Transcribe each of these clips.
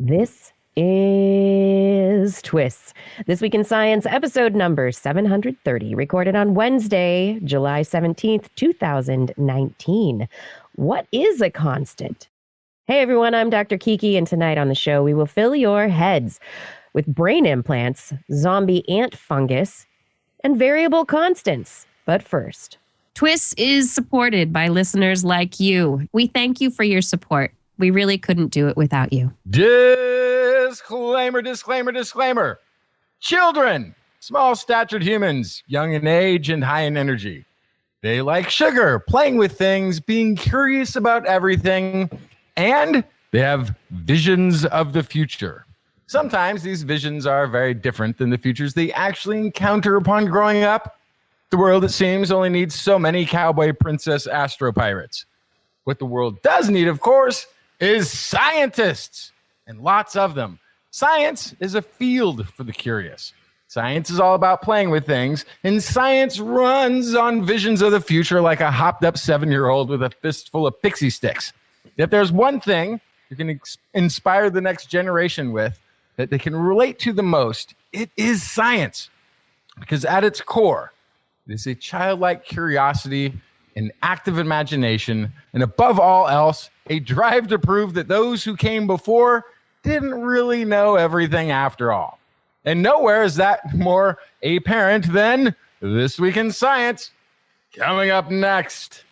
This is TWIS. This Week in Science, episode number 730, recorded on Wednesday, July 17th, 2019. What is a constant? Hey everyone, I'm Dr. Kiki, and tonight on the show, we will fill your heads with brain implants, zombie ant fungus, and variable constants. But first, TWIS is supported by listeners like you. We thank you for your support. We really couldn't do it without you. Disclaimer, disclaimer, disclaimer. Children, small-statured humans, young in age and high in energy. They like sugar, playing with things, being curious about everything, and they have visions of the future. Sometimes these visions are very different than the futures they actually encounter upon growing up. The world, it seems, only needs so many cowboy princess astro pirates. What the world does need, of course, is scientists, and lots of them. Science is a field for the curious. Science is all about playing with things, and science runs on visions of the future like a hopped-up 7-year-old with a fistful of pixie sticks. If there's one thing you can inspire the next generation with that they can relate to the most, it is science. Because at its core, it is a childlike curiosity, an active imagination, and above all else, a drive to prove that those who came before didn't really know everything after all. And nowhere is that more apparent than This Week in Science. Coming up next.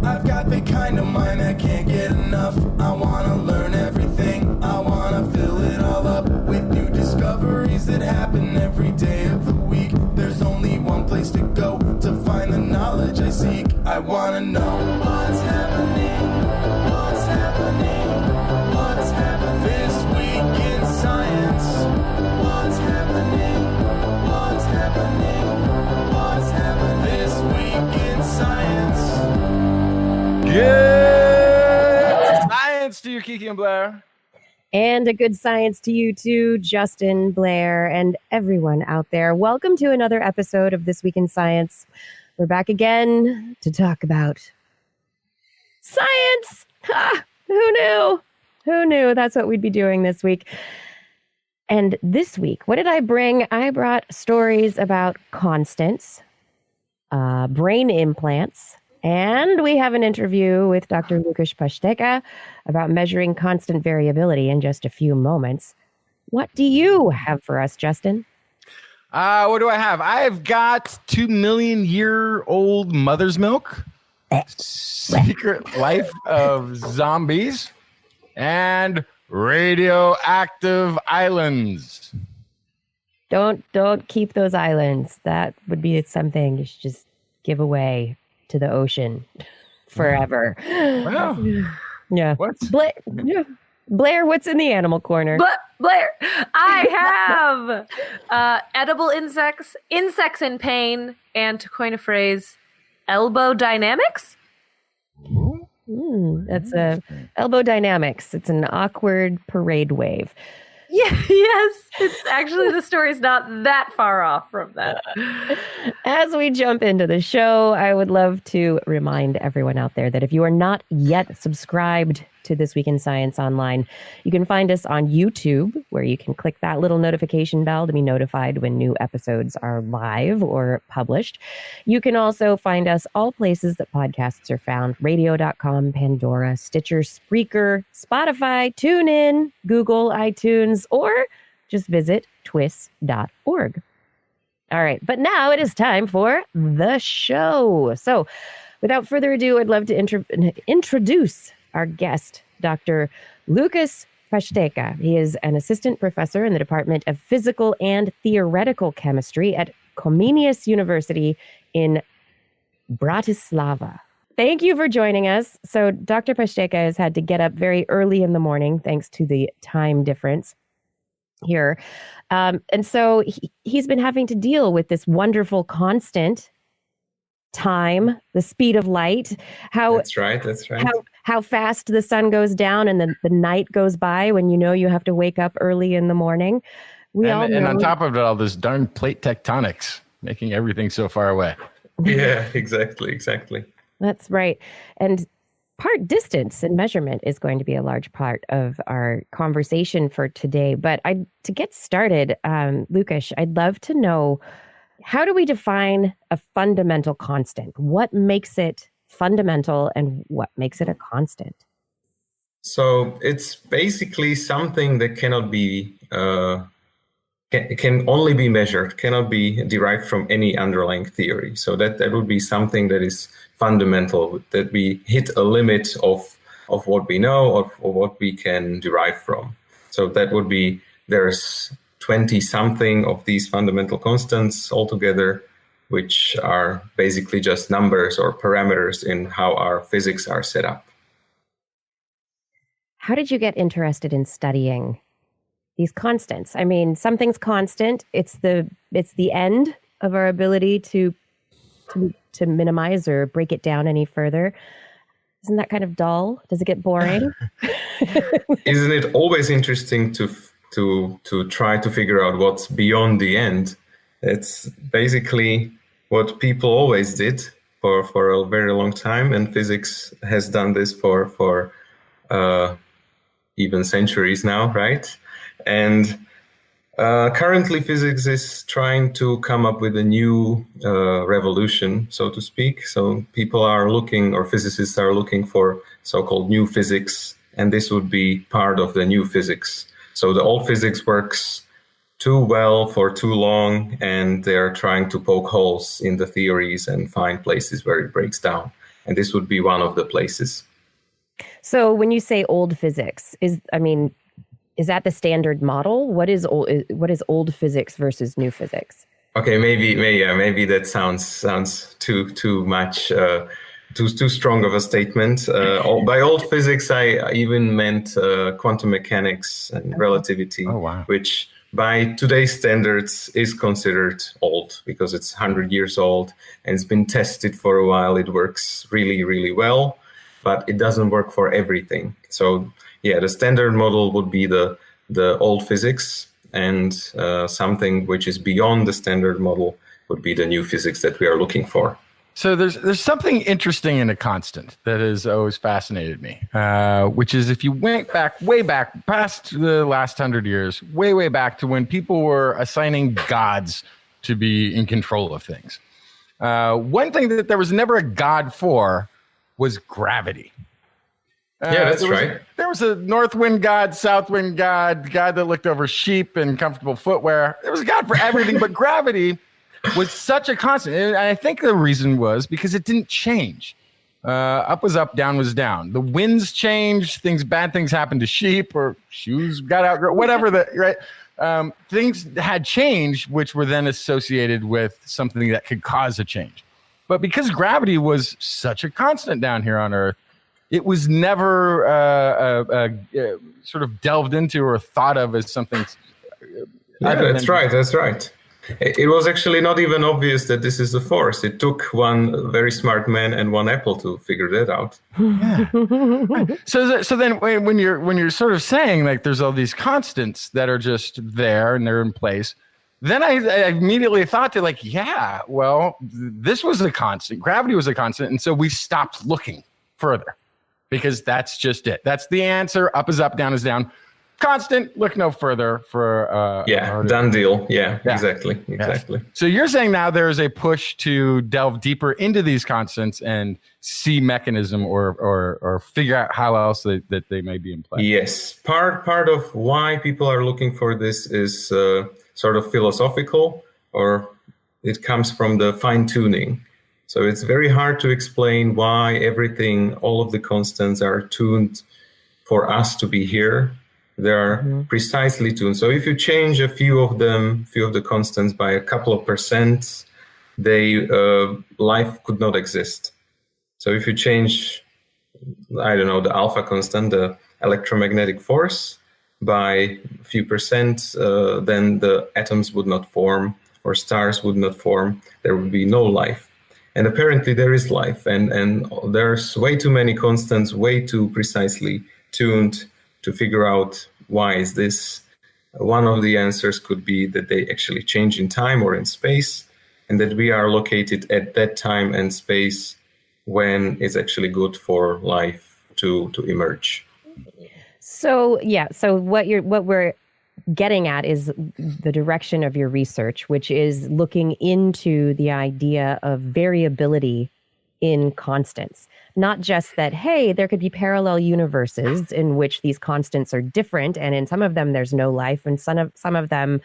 I've got the kind of mind I can't get enough. I want to learn everything. I want to fill it all up with new discoveries that happen every day of the week. There's only one place to go to find the knowledge I seek. I want to know what's happening. What's happening? What's happening this week in science? What's happening? What's happening? What's happening this week in science? Good science to you, Kiki and Blair. and a good science to you too, Justin, Blair, and everyone out there. Welcome to another episode of This Week in Science. We're back again to talk about science. Ha! Who knew? Who knew that's what we'd be doing this week? And this week, what did I bring? I brought stories about constants, brain implants, and we have an interview with Dr. Lukas Pasteka about measuring constant variability in just a few moments. What do you have for us, Justin? What do I have? I've got 2 million year old mother's milk, Secret Life of Zombies, and Radioactive Islands. Don't keep those islands. That would be something you should just give away to the ocean forever. Wow. Yeah. What? Blair, what's in the animal corner? Blair, I have edible insects in pain, and to coin a phrase, elbow dynamics. That's elbow dynamics. It's an awkward parade wave. Yeah, yes. It's actually, the story's not that far off from that. As we jump into the show, I would love to remind everyone out there that if you are not yet subscribed to This Week in Science Online, you can find us on YouTube, where you can click that little notification bell to be notified when new episodes are live or published. You can also find us all places that podcasts are found: radio.com, Pandora, Stitcher, Spreaker, Spotify, TuneIn, Google, iTunes, or just visit TWIS.org. All right, but now it is time for the show. So without further ado, I'd love to introduce our guest, Dr. Lukas Pasteka. He is an assistant professor in the Department of Physical and Theoretical Chemistry at Comenius University in Bratislava. Thank you for joining us. So Dr. Pasteka has had to get up very early in the morning thanks to the time difference here. And so he's been having to deal with this wonderful constant time, the speed of light. That's right. How fast the sun goes down and then the night goes by when you know you have to wake up early in the morning. And on top of it all, this darn plate tectonics making everything so far away. Yeah, exactly. That's right. And distance and measurement is going to be a large part of our conversation for today. But to get started, Lukas, I'd love to know, how do we define a fundamental constant? What makes it fundamental and what makes it a constant? So it's basically something that cannot be, can only be measured, cannot be derived from any underlying theory. So that would be something that is fundamental, that we hit a limit of what we know, or what we can derive from. So that would be, there's 20 something of these fundamental constants altogether, which are basically just numbers or parameters in how our physics are set up. How did you get interested in studying these constants? I mean, something's constant. It's the end of our ability to minimize or break it down any further. Isn't that kind of dull? Does it get boring? Isn't it always interesting to try to figure out what's beyond the end? It's basically what people always did for a very long time, and physics has done this for even centuries now, right? And currently physics is trying to come up with a new revolution, so to speak. So people are looking, or physicists are looking for so-called new physics, and this would be part of the new physics. So the old physics works too well for too long, and they're trying to poke holes in the theories and find places where it breaks down. And this would be one of the places. So when you say old physics, is that the standard model? What is old physics versus new physics? Okay, maybe that sounds too much, too strong of a statement. By old physics, I even meant quantum mechanics and relativity, which by today's standards is considered old because it's 100 years old and it's been tested for a while. It works really, really well, but it doesn't work for everything. So yeah, the standard model would be the old physics, and something which is beyond the standard model would be the new physics that we are looking for. So there's something interesting in a constant that has always fascinated me, which is if you went way back past the last 100 years, way back to when people were assigning gods to be in control of things. One thing that there was never a god for was gravity. Yeah, that's right. There was a north wind god, south wind god, god that looked over sheep and comfortable footwear. There was a god for everything, but gravity was such a constant. And I think the reason was because it didn't change. Up was up, down was down. The winds changed, bad things happened to sheep, or shoes got outgrown, whatever right? Things had changed, which were then associated with something that could cause a change. But because gravity was such a constant down here on Earth, it was never sort of delved into or thought of as something. Yeah, that's right. It was actually not even obvious that this is the force. It took one very smart man and one apple to figure that out. Yeah. Right. So then when you're sort of saying like there's all these constants that are just there and they're in place, then I immediately thought to like, yeah, well, this was a constant. Gravity was a constant. And so we stopped looking further because that's just it. That's the answer. Up is up, down is down. Constant, look no further for done deal. Yeah, exactly. So you're saying now there's a push to delve deeper into these constants and see mechanism or figure out how else that they may be in play. Yes, part of why people are looking for this is sort of philosophical, or it comes from the fine tuning. So it's very hard to explain why all of the constants are tuned for us to be here. They are precisely tuned. So if you change a few of the constants by a couple of percent, life could not exist. So if you change, I don't know, the alpha constant, the electromagnetic force, by a few percent, then the atoms would not form or stars would not form. There would be no life. And apparently there is life. And there's way too many constants, way too precisely tuned to figure out why is this. One of the answers could be that they actually change in time or in space, and that we are located at that time and space when it's actually good for life to emerge. So what we're getting at is the direction of your research, which is looking into the idea of variability in constants. Not just that, hey, there could be parallel universes in which these constants are different, and in some of them there's no life, and some of them,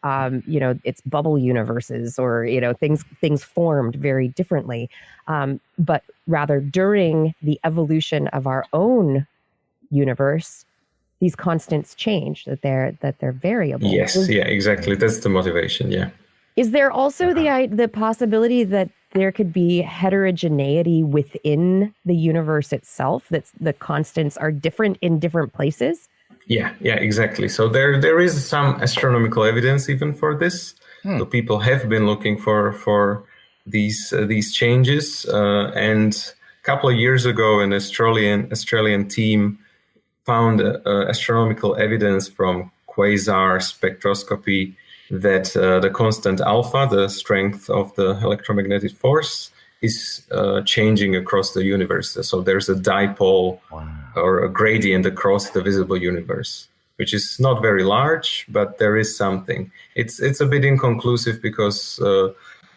it's bubble universes, or things formed very differently. But rather, during the evolution of our own universe, these constants change, that they're variable. Yes, yeah, exactly. That's the motivation. Yeah. Is there also the possibility that there could be heterogeneity within the universe itself, that the constants are different in different places? Yeah, exactly. So there is some astronomical evidence even for this. So people have been looking for these changes, and a couple of years ago, an Australian team found astronomical evidence from quasar spectroscopy that the constant alpha, the strength of the electromagnetic force, is changing across the universe. So there's a dipole or a gradient across the visible universe, which is not very large, but there is something. It's a bit inconclusive because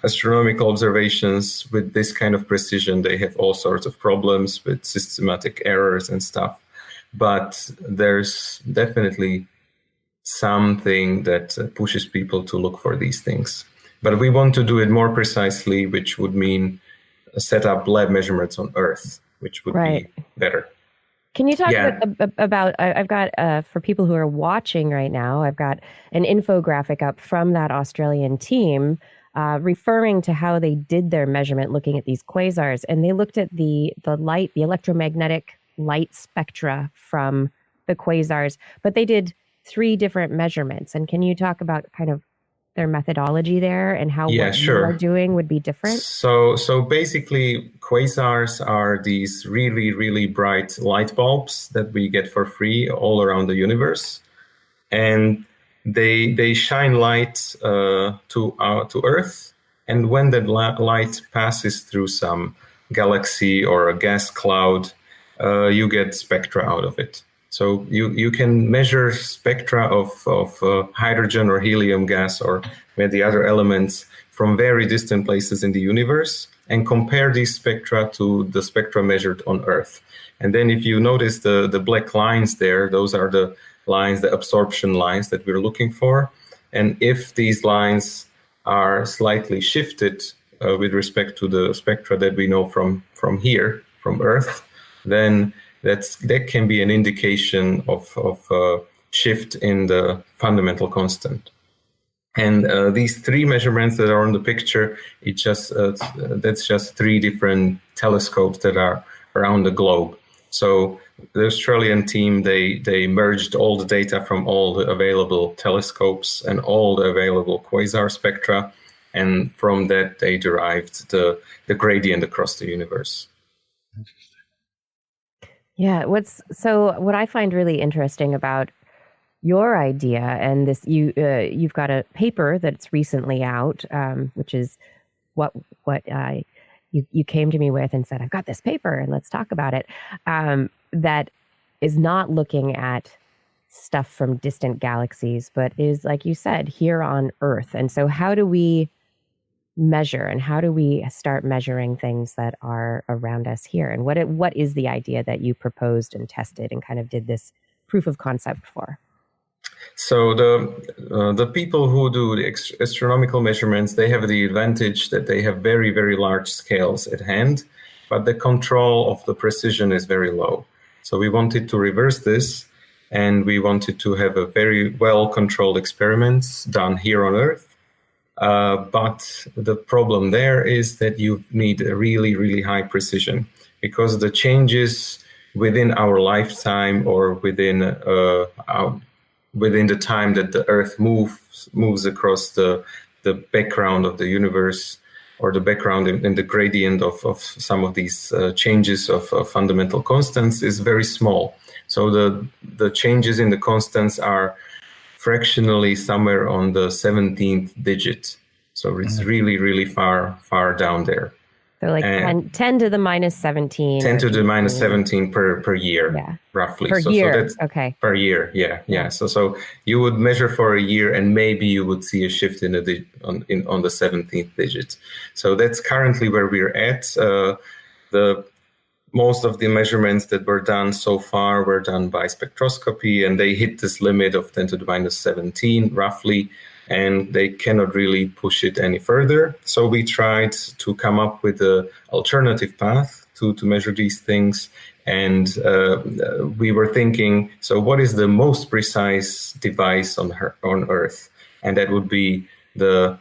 astronomical observations with this kind of precision, they have all sorts of problems with systematic errors and stuff. But there's definitely something that pushes people to look for these things. But we want to do it more precisely, which would mean set up lab measurements on Earth, which would be better. Can you talk about I've got, for people who are watching right now, I've got an infographic up from that Australian team referring to how they did their measurement looking at these quasars. And they looked at the light, the electromagnetic light spectra from the quasars, but they did 3 different measurements. And can you talk about kind of their methodology there and how what you are doing would be different? So basically, quasars are these really, really bright light bulbs that we get for free all around the universe. And they shine light to Earth. And when that light passes through some galaxy or a gas cloud, you get spectra out of it. So you can measure spectra of hydrogen or helium gas or the other elements from very distant places in the universe and compare these spectra to the spectra measured on Earth. And then if you notice the black lines there, those are the lines, the absorption lines that we're looking for. And if these lines are slightly shifted with respect to the spectra that we know from here, from Earth, then that can be an indication of a shift in the fundamental constant. And these 3 measurements that are on the picture, that's just 3 different telescopes that are around the globe. So the Australian team, they merged all the data from all the available telescopes and all the available quasar spectra, and from that they derived the gradient across the universe. Yeah, what I find really interesting about your idea, and this, you've got a paper that's recently out, which is what you came to me with and said, I've got this paper and let's talk about it, that is not looking at stuff from distant galaxies, but is, like you said, here on Earth. And so how do we measure, and how do we start measuring things that are around us here? And what is the idea that you proposed and tested and kind of did this proof of concept for? So the people who do the astronomical measurements, they have the advantage that they have very, very large scales at hand, but the control of the precision is very low. So we wanted to reverse this, and we wanted to have a very well-controlled experiments done here on Earth. But the problem there is that you need a really, really high precision, because the changes within our lifetime or within the time that the Earth moves across the background of the universe, or the background in the gradient of some of these changes of fundamental constants, is very small. So the changes in the constants are fractionally somewhere on the 17th digit. So it's really, really far down there. So like 10 to the minus 17. 10 to the minus 17 per year, roughly. Per so year, that's per year, yeah. So you would measure for a year, and maybe you would see a shift on the 17th digit. So that's currently where we're at. Most of the measurements that were done so far were done by spectroscopy, and they hit this limit of 10 to the minus 17, roughly, and they cannot really push it any further. So we tried to come up with an alternative path to measure these things. And we were thinking, so what is the most precise device on Earth? And that would be the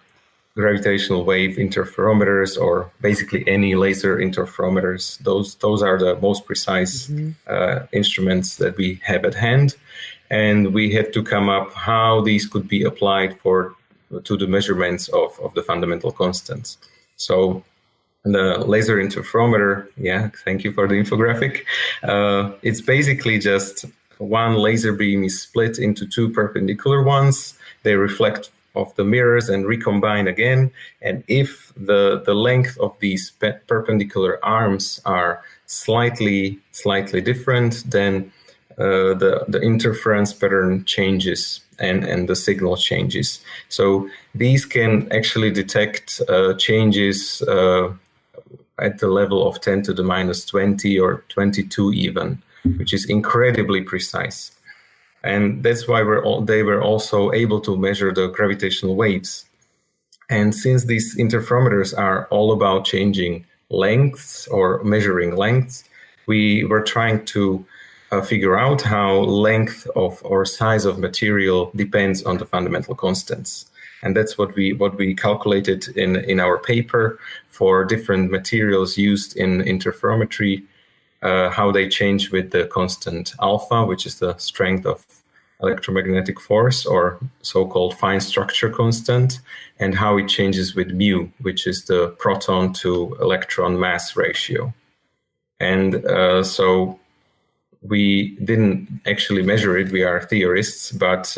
gravitational wave interferometers, or basically any laser interferometers. Those are the most precise instruments that we have at hand. And we had to come up how these could be applied to the measurements of the fundamental constants. So the laser interferometer, thank you for the infographic. It's basically just one laser beam is split into two perpendicular ones. They reflect off the mirrors and recombine again. And if the length of these perpendicular arms are slightly different, then the interference pattern changes and the signal changes. So these can actually detect changes at the level of 10 to the minus 20 or 22 even, which is incredibly precise. And that's why they were also able to measure the gravitational waves. And since these interferometers are all about changing lengths or measuring lengths, we were trying to figure out how length of or size of material depends on the fundamental constants. And that's what we calculated in our paper for different materials used in interferometry, how they change with the constant alpha, which is the strength of electromagnetic force, or so-called fine structure constant, and how it changes with mu, which is the proton to electron mass ratio. And so we didn't actually measure it, we are theorists, but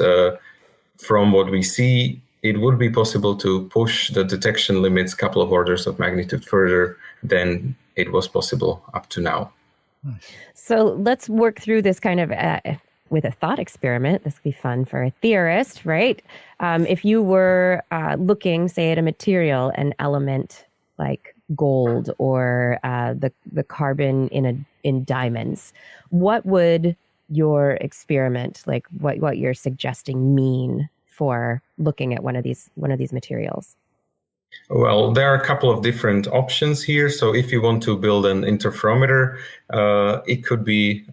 from what we see, it would be possible to push the detection limits a couple of orders of magnitude further than it was possible up to now. So let's work through this kind of with a thought experiment. This would be fun for a theorist, right? If you were looking, say, at a material, an element like gold or the carbon in diamonds, what would your experiment, like what you're suggesting, mean for looking at one of these materials? Well, there are a couple of different options here. So if you want to build an interferometer, it could be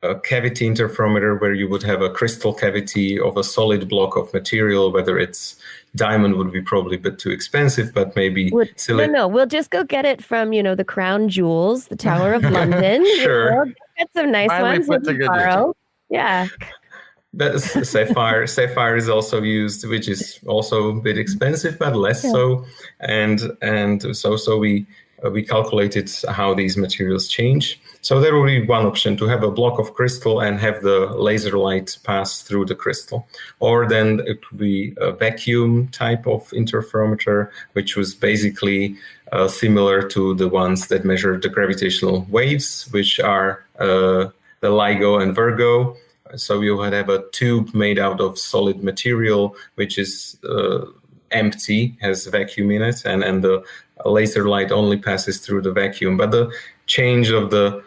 a cavity interferometer where you would have a crystal cavity of a solid block of material. Whether it's diamond would be probably a bit too expensive, but maybe silicon. No, we'll just go get it from, the crown jewels, the Tower of London. Sure. Get some nice ones tomorrow. Yeah. But sapphire is also used, which is also a bit expensive, but less so. And so we calculated how these materials change. So there will be one option, to have a block of crystal and have the laser light pass through the crystal. Or then it would be a vacuum type of interferometer, which was basically similar to the ones that measure the gravitational waves, which are the LIGO and Virgo. So you would have a tube made out of solid material, which is empty, has vacuum in it, and the laser light only passes through the vacuum. But the change of the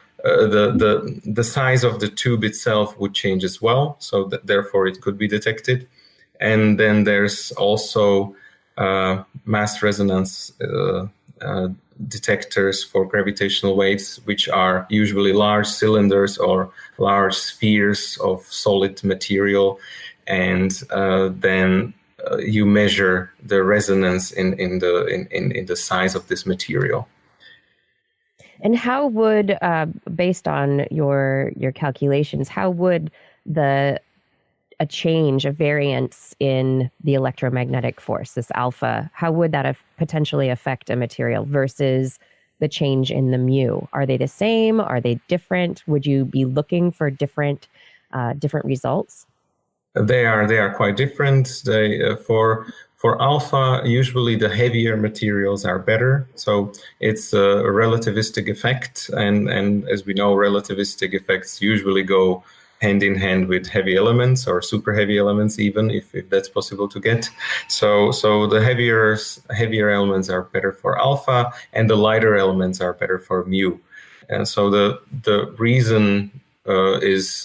size of the tube itself would change as well. So therefore, it could be detected. And then there's also mass resonance detectors for gravitational waves, which are usually large cylinders or large spheres of solid material, and then you measure the resonance in the size of this material. And how would, based on your calculations, how would a change, a variance in the electromagnetic force, this alpha, how would that potentially affect a material versus the change in the mu? Are they the same? Are they different? Would you be looking for different results? They are quite different. For For alpha, usually the heavier materials are better. So it's a relativistic effect. And as we know, relativistic effects usually go hand in hand with heavy elements or super heavy elements, even if that's possible to get. So the heavier elements are better for alpha, and the lighter elements are better for mu. And so the reason is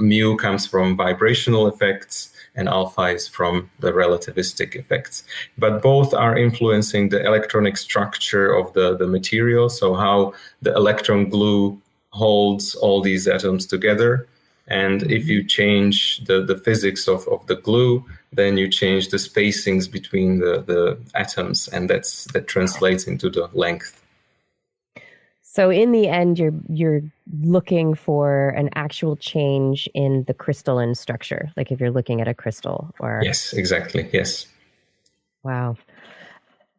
mu comes from vibrational effects, and alpha is from the relativistic effects. But both are influencing the electronic structure of the material, so how the electron glue holds all these atoms together. And if you change the physics of the glue, then you change the spacings between the atoms, and that translates into the length. So in the end, you're looking for an actual change in the crystalline structure, like if you're looking at a crystal or... Yes, exactly. Yes. Wow.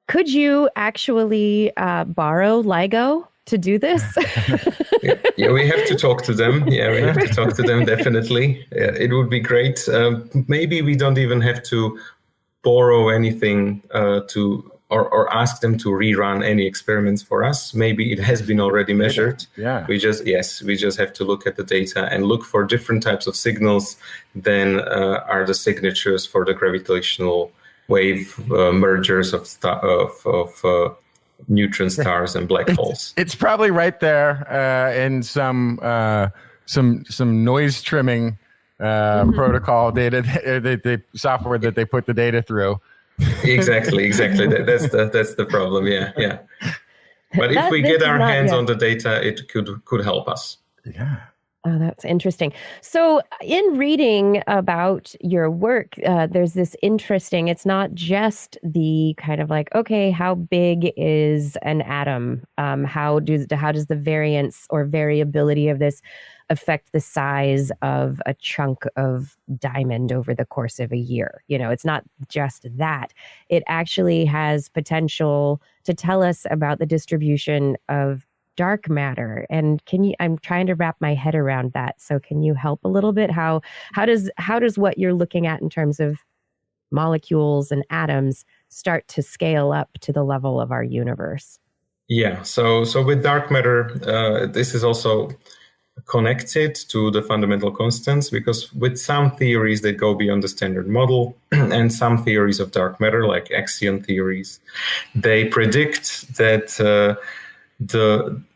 Could you actually borrow LIGO to do this? Yeah, we have to talk to them. Yeah, we have to talk to them, definitely. Yeah, it would be great. Maybe we don't even have to borrow anything or ask them to rerun any experiments for us. Maybe it has been already measured. Yeah. We just have to look at the data and look for different types of signals than are the signatures for the gravitational wave mergers of neutron stars and black holes. It's probably right there in some noise trimming protocol data, the software that they put the data through. Exactly. That's the problem. Yeah. But if we get our hands on the data, it could help us. Yeah. Oh, that's interesting. So in reading about your work, there's this interesting, it's not just the kind of like, okay, how big is an atom? How does the variance or variability of this affect the size of a chunk of diamond over the course of a year? You know, it's not just that. It actually has potential to tell us about the distribution of dark matter. And I'm trying to wrap my head around that. So can you help a little bit? How does what you're looking at in terms of molecules and atoms start to scale up to the level of our universe? Yeah. So with dark matter, this is also connected to the fundamental constants, because with some theories that go beyond the standard model and some theories of dark matter, like axion theories, they predict that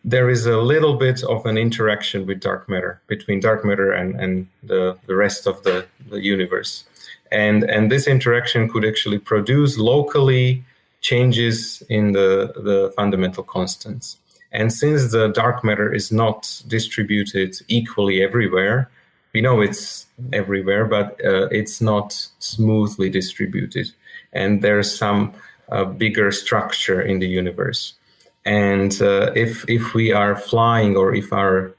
there is a little bit of an interaction with dark matter, between dark matter and the rest of the universe. And this interaction could actually produce locally changes in the fundamental constants. And since the dark matter is not distributed equally everywhere, we know it's everywhere, but it's not smoothly distributed. And there's some bigger structure in the universe. And if we are flying, or if our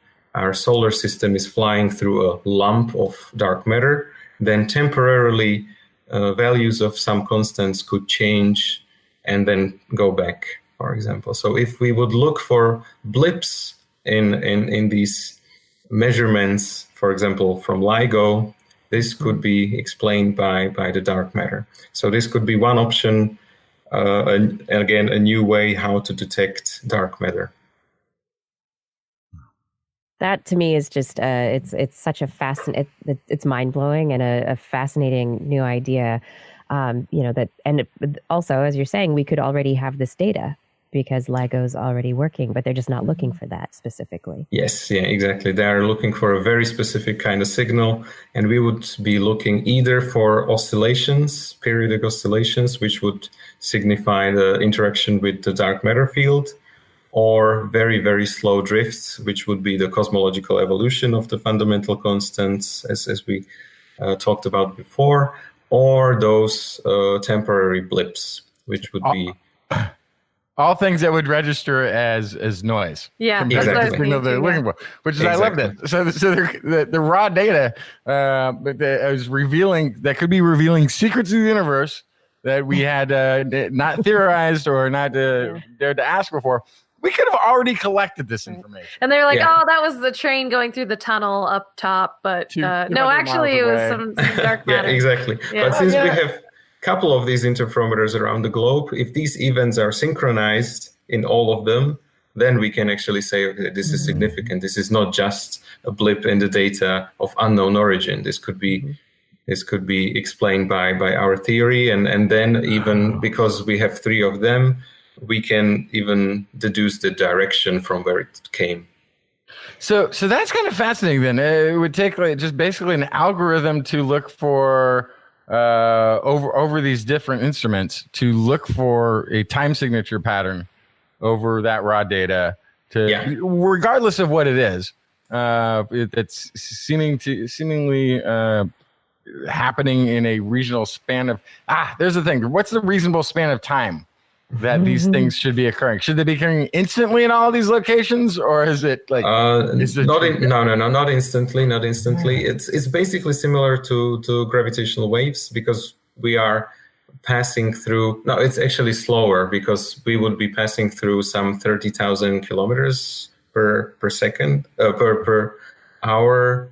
solar system is flying through a lump of dark matter, then temporarily values of some constants could change and then go back, for example. So if we would look for blips in these measurements, for example, from LIGO, this could be explained by the dark matter. So this could be one option. And again, a new way how to detect dark matter. That to me is just it's such a it's mind blowing and a fascinating new idea. Also, as you're saying, we could already have this data because LIGO's already working, but they're just not looking for that specifically. Yes, yeah, exactly. They are looking for a very specific kind of signal, and we would be looking either for oscillations, periodic oscillations, which would signify the interaction with the dark matter field, or very, very slow drifts, which would be the cosmological evolution of the fundamental constants, as we talked about before, or those temporary blips, which would be... All things that would register as noise. Yeah, that's exactly. the signal they're looking for, which is Exactly. I love that. So the raw data is revealing, that could be revealing secrets of the universe that we had not theorized or not dared to ask before. We could have already collected this information. And they were like, Yeah. oh, that was the train going through the tunnel up top. But 200 no, actually, it was miles some dark matter. Yeah, exactly. Yeah. But since we have couple of these interferometers around the globe, if these events are synchronized in all of them, then we can actually say, okay, this is significant. This is not just a blip in the data of unknown origin. This could be explained by our theory, and then even because we have 3 of them, we can even deduce the direction from where it came. So that's kind of fascinating. Then it would take just basically an algorithm to look for over these different instruments to look for a time signature pattern over that raw data, regardless of what it is. It's seemingly happening in a regional span of. There's the thing. What's the reasonable span of time that these things should be occurring? Should they be occurring instantly in all these locations, or is it like not instantly? Not instantly. It's basically similar to gravitational waves, because we are passing through. No, it's actually slower, because we would be passing through some 30,000 kilometers per second per hour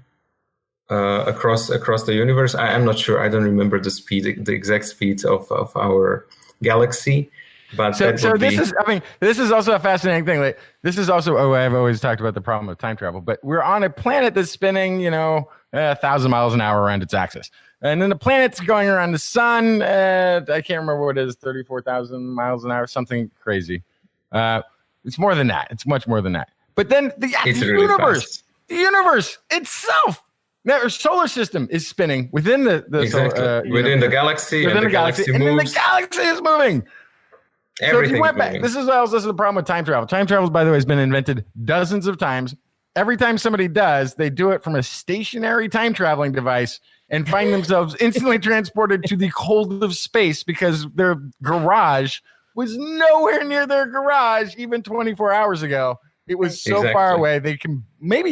across the universe. I'm not sure. I don't remember the exact speed of our galaxy. But this is also a fascinating thing. Like, this is also, I've always talked about the problem of time travel, but we're on a planet that's spinning, 1,000 miles an hour around its axis. And then the planet's going around the sun. I can't remember what it is, 34,000 miles an hour, something crazy. It's more than that. It's much more than that. But then the universe itself, our solar system is spinning within the within the galaxy, and the galaxy moves. And then the galaxy is moving. So if you went back, this is the problem with time travel. Time travel, by the way, has been invented dozens of times. Every time somebody does, they do it from a stationary time traveling device and find themselves instantly transported to the cold of space, because their garage was nowhere near their garage even 24 hours ago. It was so far away. They might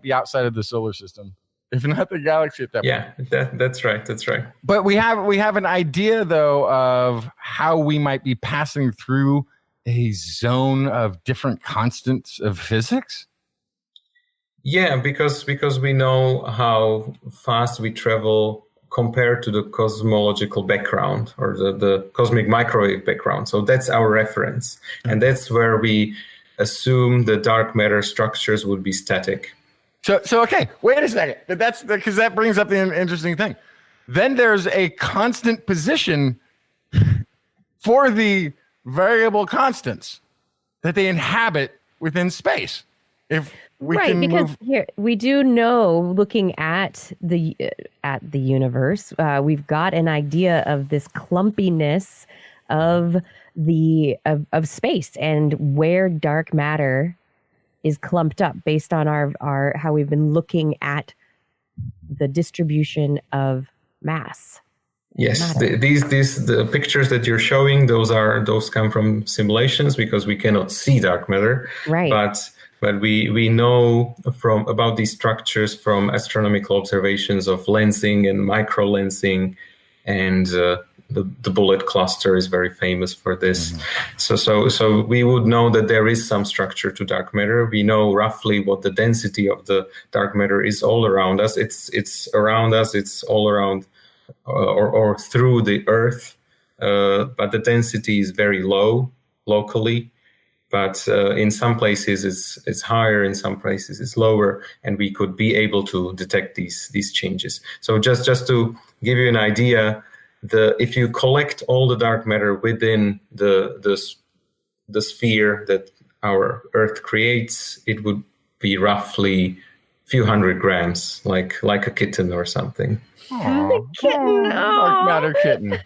be outside of the solar system, if not the galaxy at that point. Yeah, that's right. But we have an idea, though, of how we might be passing through a zone of different constants of physics. Yeah, because we know how fast we travel compared to the cosmological background, or the cosmic microwave background. So that's our reference. And that's where we assume the dark matter structures would be static. So okay, wait a second. That's because that brings up the interesting thing. Then there's a constant position for the variable constants that they inhabit within space. If we can move. Here we do know, looking at the universe, we've got an idea of this clumpiness of of space and where dark matter is clumped up based on our how we've been looking at the distribution of mass. Yes, the pictures that you're showing, those come from simulations, because we cannot see dark matter. Right. But we know about these structures from astronomical observations of lensing and micro lensing, and the bullet cluster is very famous for this. Mm-hmm. So we would know that there is some structure to dark matter. We know roughly what the density of the dark matter is all around us. It's around us. It's all around or through the Earth, but the density is very low locally. But in some places it's higher, in some places it's lower, and we could be able to detect these changes. So just to give you an idea, if you collect all the dark matter within the sphere that our Earth creates, it would be roughly a few hundred grams, like a kitten or something. A kitten. Dark matter kitten.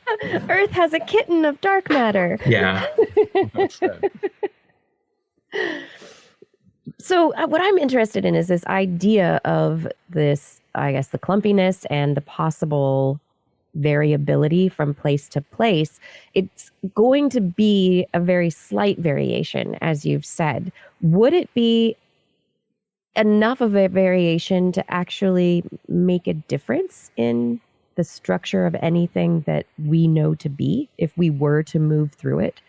Earth has a kitten of dark matter. Yeah. So what I'm interested in is this idea of this, I guess, the clumpiness and the possible variability from place to place. It's going to be a very slight variation, as you've said. Would it be enough of a variation to actually make a difference in the structure of anything that we know to be if we were to move through it?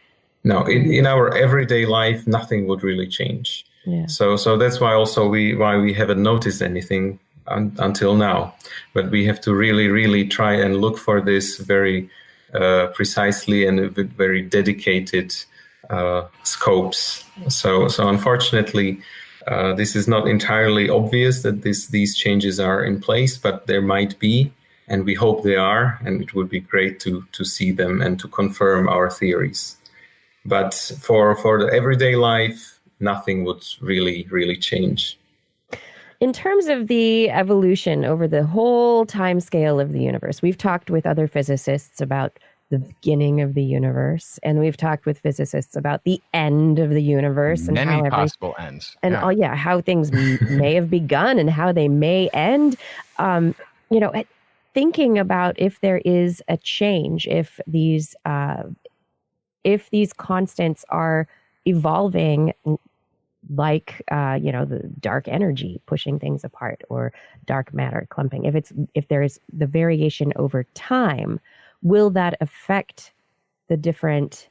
No, in our everyday life, nothing would really change. Yeah. So that's why also why we haven't noticed anything until now. But we have to really, really try and look for this very precisely and with very dedicated scopes. So unfortunately, this is not entirely obvious that these changes are in place, but there might be, and we hope they are, and it would be great to see them and to confirm our theories. But for the everyday life, nothing would really change. In terms of the evolution over the whole time scale of the universe, we've talked with other physicists about the beginning of the universe, and we've talked with physicists about the end of the universe and Many possible ends. And how things may have begun and how they may end. Thinking about if there is a change, if these constants are evolving, like the dark energy pushing things apart or dark matter clumping, if there is the variation over time, will that affect the different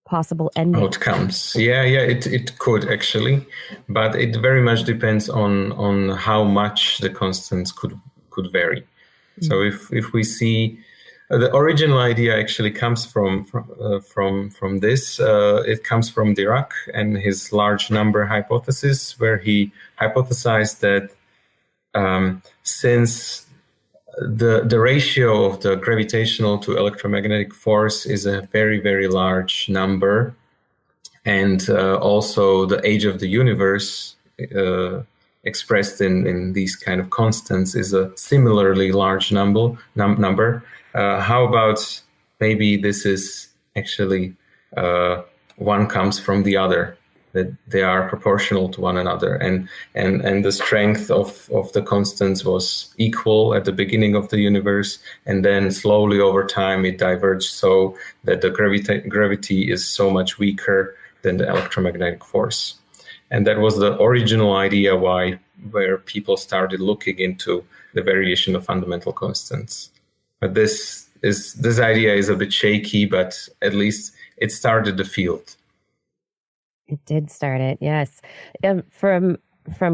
possible endings? Outcomes? Yeah, it could actually, but it very much depends on how much the constants could vary. So if we see the original idea actually comes from this. It comes from Dirac and his large number hypothesis, where he hypothesized that since the ratio of the gravitational to electromagnetic force is a very, very large number, and also the age of the universe expressed in these kind of constants is a similarly large number. How about maybe this is actually one comes from the other, that they are proportional to one another, and the strength of the constants was equal at the beginning of the universe, and then slowly over time it diverged so that the gravity is so much weaker than the electromagnetic force. And that was the original idea where people started looking into the variation of fundamental constants. But this idea is a bit shaky, but at least it started the field. It did start it, yes. From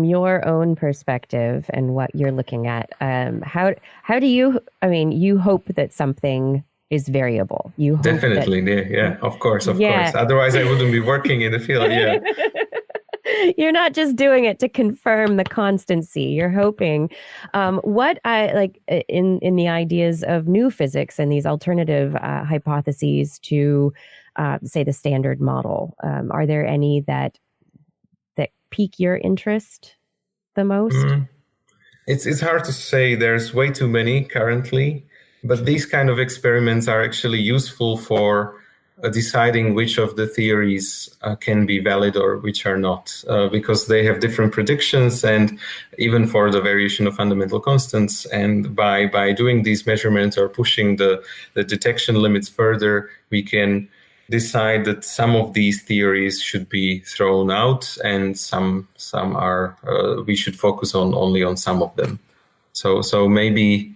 your own perspective and what you're looking at, how do you? I mean, you hope that something is variable. You hope definitely, of course. Otherwise, I wouldn't be working in the field. Yeah. You're not just doing it to confirm the constancy. You're hoping. What I like in the ideas of new physics and these alternative hypotheses to, say, the standard model. Are there any that pique your interest the most? It's hard to say. There's way too many currently, but these kind of experiments are actually useful for deciding which of the theories can be valid or which are not, because they have different predictions, and even for the variation of fundamental constants. And by doing these measurements or pushing the detection limits further, we can decide that some of these theories should be thrown out, and some are we should focus only on some of them. So maybe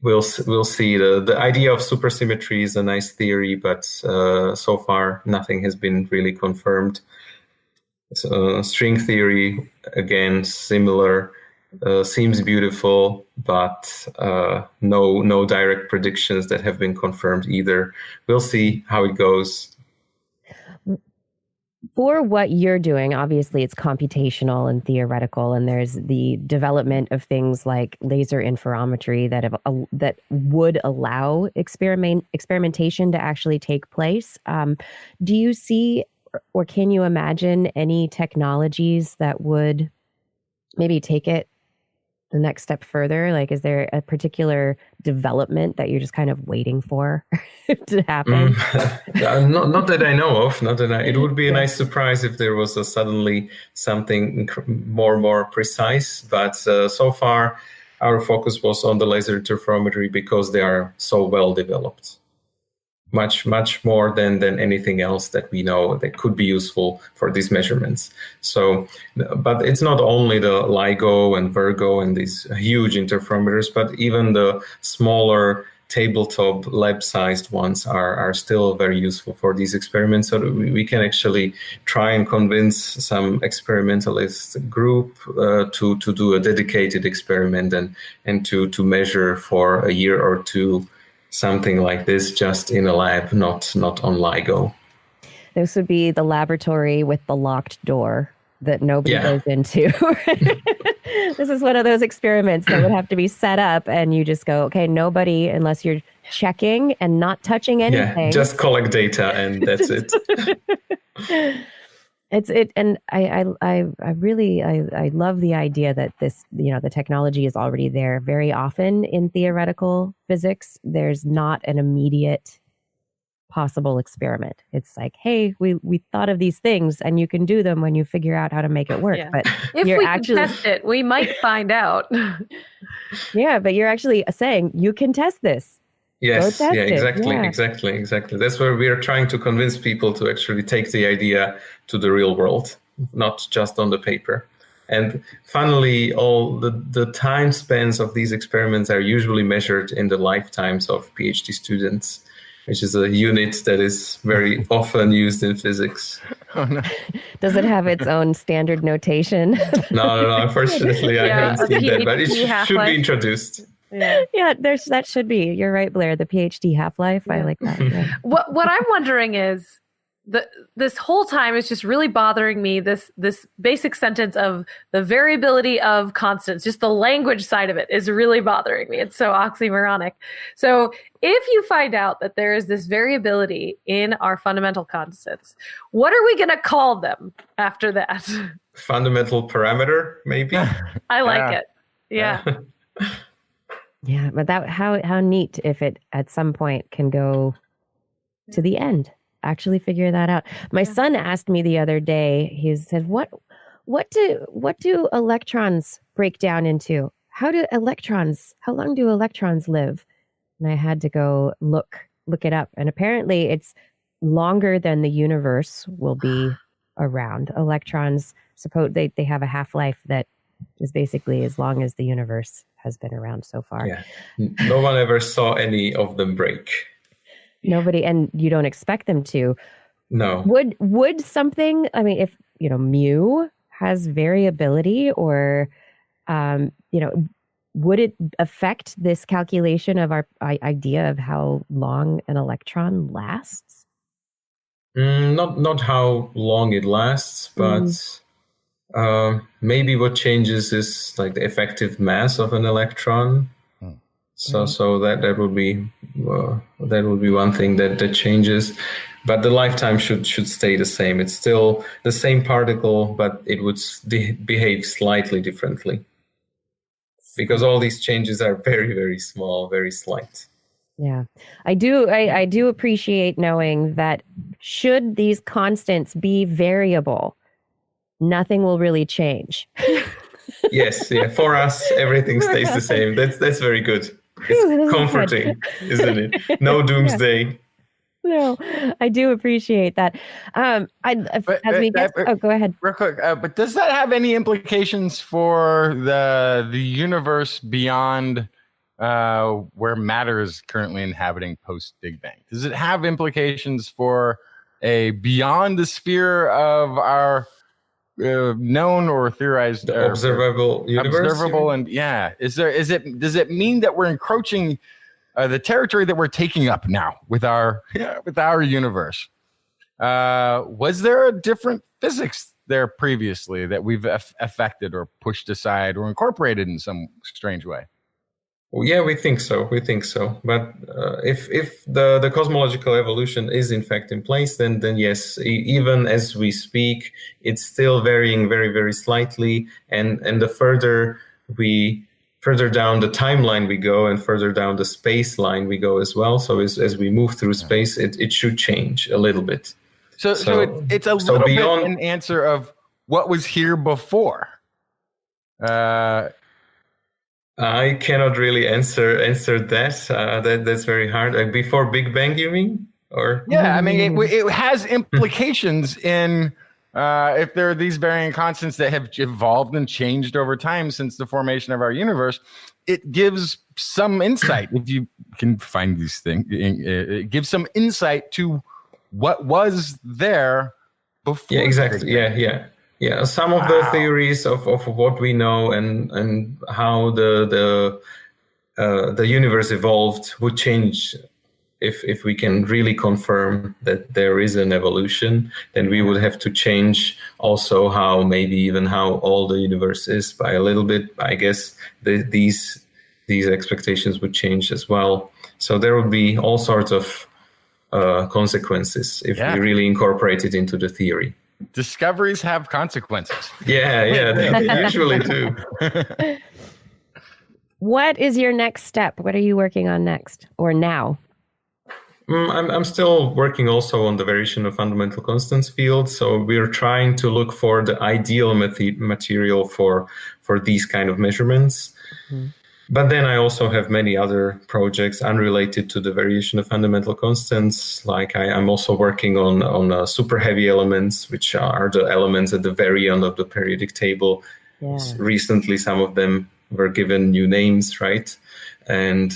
we'll see. The idea of supersymmetry is a nice theory, but so far nothing has been really confirmed. String theory, again, similar, seems beautiful, but no direct predictions that have been confirmed either. We'll see how it goes. For what you're doing, obviously it's computational and theoretical, and there's the development of things like laser interferometry that would allow experimentation to actually take place. Do you see, or can you imagine any technologies that would maybe take it the next step further? Like, is there a particular development that you're just kind of waiting for to happen? Not that I know of. It would be a nice surprise if there was suddenly something more precise. But so far, our focus was on the laser interferometry because they are so well developed. Much more than anything else that we know that could be useful for these measurements. So, but it's not only the LIGO and Virgo and these huge interferometers, but even the smaller tabletop lab-sized ones are still very useful for these experiments. So that we can actually try and convince some experimentalist group to do a dedicated experiment and to measure for a year or two something like this just in a lab, not on LIGO. This would be the laboratory with the locked door that nobody goes into. This is one of those experiments that would have to be set up, and you just go, okay, nobody, unless you're checking and not touching anything. Yeah, just collect data and that's it. And I really love the idea that this, the technology is already there. Very often in theoretical physics, there's not an immediate possible experiment. It's like, hey, we thought of these things, and you can do them when you figure out how to make it work. Yeah. But if we can test it, we might find out. Yeah, but you're actually saying you can test this. Yes, exactly. That's where we are trying to convince people to actually take the idea to the real world, not just on the paper. And finally, all the time spans of these experiments are usually measured in the lifetimes of PhD students, which is a unit that is very often used in physics. Oh, no. Does it have its own standard notation? No, unfortunately, I haven't seen that, but it should be introduced. Yeah, that should be. You're right, Blair. The PhD half-life. I like that. Yeah. What I'm wondering is, this whole time is just really bothering me, this basic sentence of the variability of constants, just the language side of it is really bothering me. It's so oxymoronic. So if you find out that there is this variability in our fundamental constants, what are we going to call them after that? Fundamental parameter, maybe? I like it. Yeah. Yeah, but how neat if it at some point can go to the end. Actually figure that out. My son asked me the other day, he said, what do electrons break down into? How long do electrons live? And I had to go look it up. And apparently it's longer than the universe will be around. Electrons, they have a half-life that is basically as long as the universe has been around so far. Yeah. No one ever saw any of them break. Nobody, and you don't expect them to. No. Would something, I mean, if, mu has variability or, would it affect this calculation of our idea of how long an electron lasts? Not how long it lasts, but maybe what changes is like the effective mass of an electron. So that would be one thing that changes, but the lifetime should stay the same. It's still the same particle, but it would behave slightly differently because all these changes are very, very small, very slight. Yeah, I do appreciate knowing that should these constants be variable, nothing will really change. Yes, yeah. For us, everything stays the same. That's very good. It's comforting, isn't it? No doomsday. No, I do appreciate that. Go ahead. Real quick, but does that have any implications for the universe beyond where matter is currently inhabiting post Big Bang? Does it have implications for a beyond the sphere of our known or theorized observable universe? Observable, and does it mean that we're encroaching the territory that we're taking up now with our universe? Was there a different physics there previously that we've affected or pushed aside or incorporated in some strange way? Well, yeah, we think so. But if the cosmological evolution is in fact in place, then yes, even as we speak, it's still varying very, very slightly. And the further down the timeline we go, and further down the space line we go as well. So as we move through space, it should change a little bit. So it's a little bit an answer of what was here before. I cannot really answer that. That's very hard. Before Big Bang, you mean? Or yeah, I mean it has implications in if there are these varying constants that have evolved and changed over time since the formation of our universe, it gives some insight. If you can find these things, it gives some insight to what was there before. Yeah, exactly. Yeah. Some of the theories of what we know and how the universe evolved would change if we can really confirm that there is an evolution. Then we would have to change also how old the universe is by a little bit. I guess these expectations would change as well. So there would be all sorts of consequences if we really incorporate it into the theory. Discoveries have consequences. Yeah, they usually do. What is your next step? What are you working on next or now? I'm still working also on the variation of fundamental constants field. So we're trying to look for the ideal material for these kind of measurements. Mm-hmm. But then I also have many other projects unrelated to the variation of fundamental constants. Like I'm also working on super heavy elements, which are the elements at the very end of the periodic table. Yeah. Recently, some of them were given new names, right? And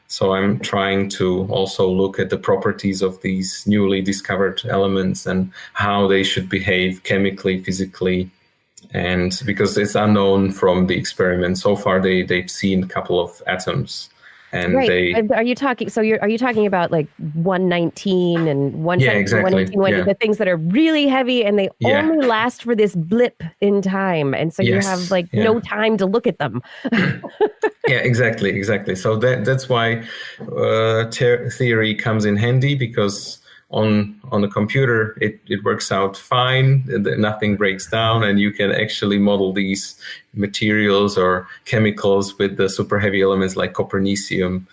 so I'm trying to also look at the properties of these newly discovered elements and how they should behave chemically, physically. And because it's unknown from the experiment so far, they've seen a couple of atoms, and right. Are you talking? So are you talking about like 119 and 117, exactly. 118, the things that are really heavy and they only last for this blip in time, and so you have like no time to look at them. Yeah, exactly. So that's why theory comes in handy, because on a computer, it works out fine, nothing breaks down, and you can actually model these materials or chemicals with the super heavy elements like copernicium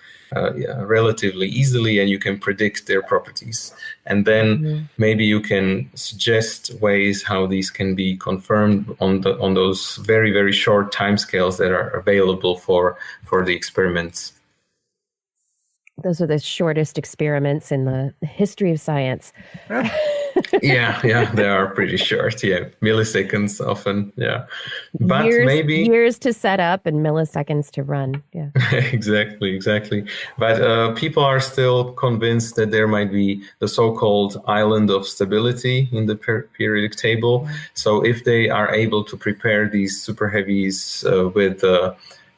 relatively easily, and you can predict their properties. And then maybe you can suggest ways how these can be confirmed on those very, very short timescales that are available for the experiments. Those are the shortest experiments in the history of science. Yeah, they are pretty short. Yeah, milliseconds often. Yeah, but maybe years to set up and milliseconds to run. Yeah, exactly. But people are still convinced that there might be the so-called island of stability in the periodic table. So if they are able to prepare these super heavies with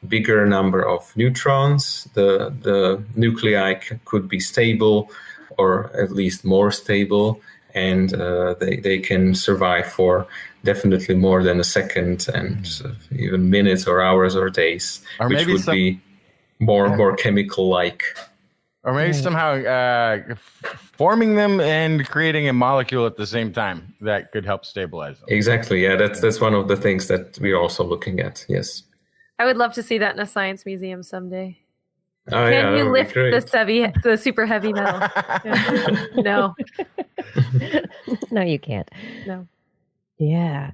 bigger number of neutrons, the nuclei could be stable, or at least more stable, and they can survive for definitely more than a second, and even minutes or hours or days, or which would be more chemical-like. Or maybe somehow forming them and creating a molecule at the same time that could help stabilize them. Exactly, yeah, that's one of the things that we're also looking at, yes. I would love to see that in a science museum someday. Oh, Can you lift the super heavy metal? No. No, you can't. No. Yeah.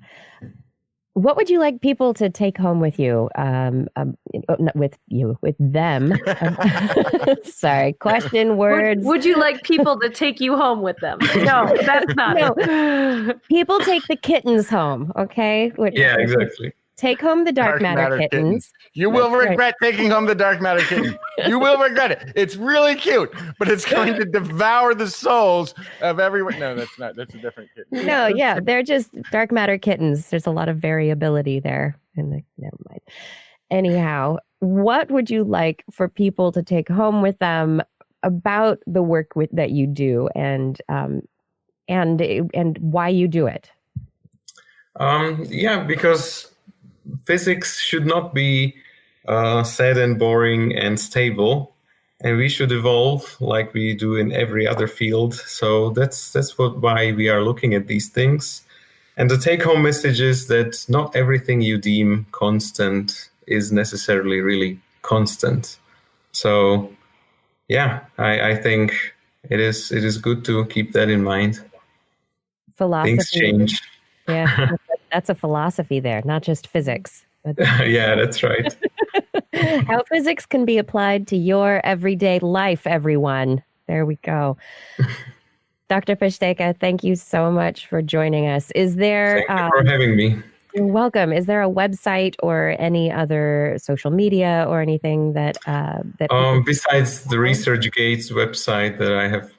What would you like people to take home with you? Not with you, with them. Sorry, question, words. Would you like people to take you home with them? No, that's not. No. People take the kittens home, okay? Yeah, exactly. Take home the dark matter kittens. You will regret taking home the dark matter kitten. You will regret it. It's really cute, but it's going to devour the souls of everyone. No, that's not. That's a different kitten. No, yeah, they're just dark matter kittens. There's a lot of variability there. Never mind. Anyhow, what would you like for people to take home with them about the work that you do, and why you do it? Because physics should not be sad and boring and stable, and we should evolve like we do in every other field. So that's why we are looking at these things. And the take-home message is that not everything you deem constant is necessarily really constant. So yeah, I think it is good to keep that in mind. Philosophy. Things change. Yeah. That's a philosophy there, not just physics. Yeah, that's right. How physics can be applied to your everyday life, everyone. There we go. Dr. Pasteka, thank you so much for joining us. Is there... Thank you for having me. You're welcome. Is there a website or any other social media or anything that besides the ResearchGate's website that I have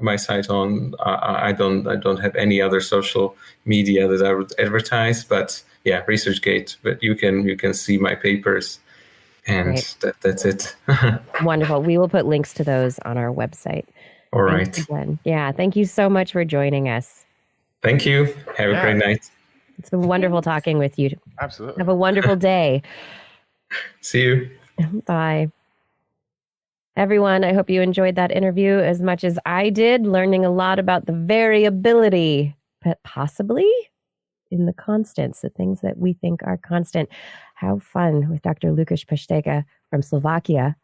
my site on, I don't have any other social media that I would advertise. But yeah, ResearchGate. But you can see my papers, and that's it. Wonderful. We will put links to those on our website. All right. Yeah. Thank you so much for joining us. Thank you. Have a great night. It's been wonderful talking with you. Absolutely. Have a wonderful day. See you. Bye. Everyone, I hope you enjoyed that interview as much as I did, learning a lot about the variability, but possibly in the constants, the things that we think are constant. How fun with Dr. Lukas Pasteka from Slovakia.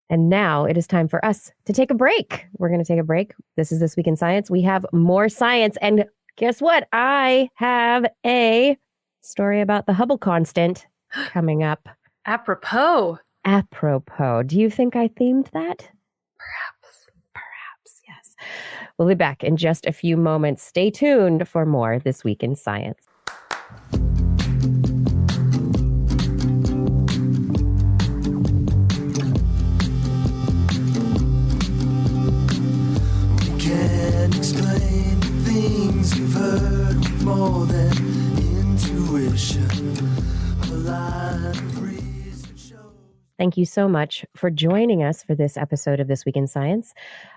And now it is time for us to take a break. We're going to take a break. This is This Week in Science. We have more science, and guess what? I have a story about the Hubble constant coming up. Apropos. Do you think I themed that? Perhaps, yes. We'll be back in just a few moments. Stay tuned for more This Week in Science. You've heard with more than intuition. Thank you so much for joining us for this episode of This Week in Science.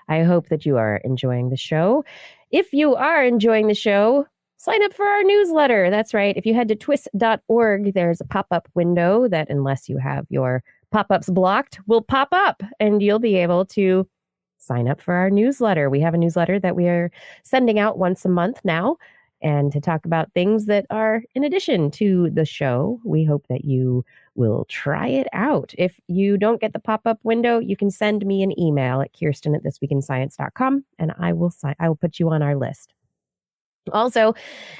I hope that you are enjoying the show. If you are enjoying the show, sign up for our newsletter. That's right. If you head to TWIS.org, there's a pop-up window that, unless you have your pop-ups blocked, will pop up, and you'll be able to sign up for our newsletter. We have a newsletter that we are sending out once a month now, and to talk about things that are in addition to the show. We hope that you will try it out. If you don't get the pop-up window, you can send me an email at kirsten@thisweekinscience.com, and I will put you on our list. Also,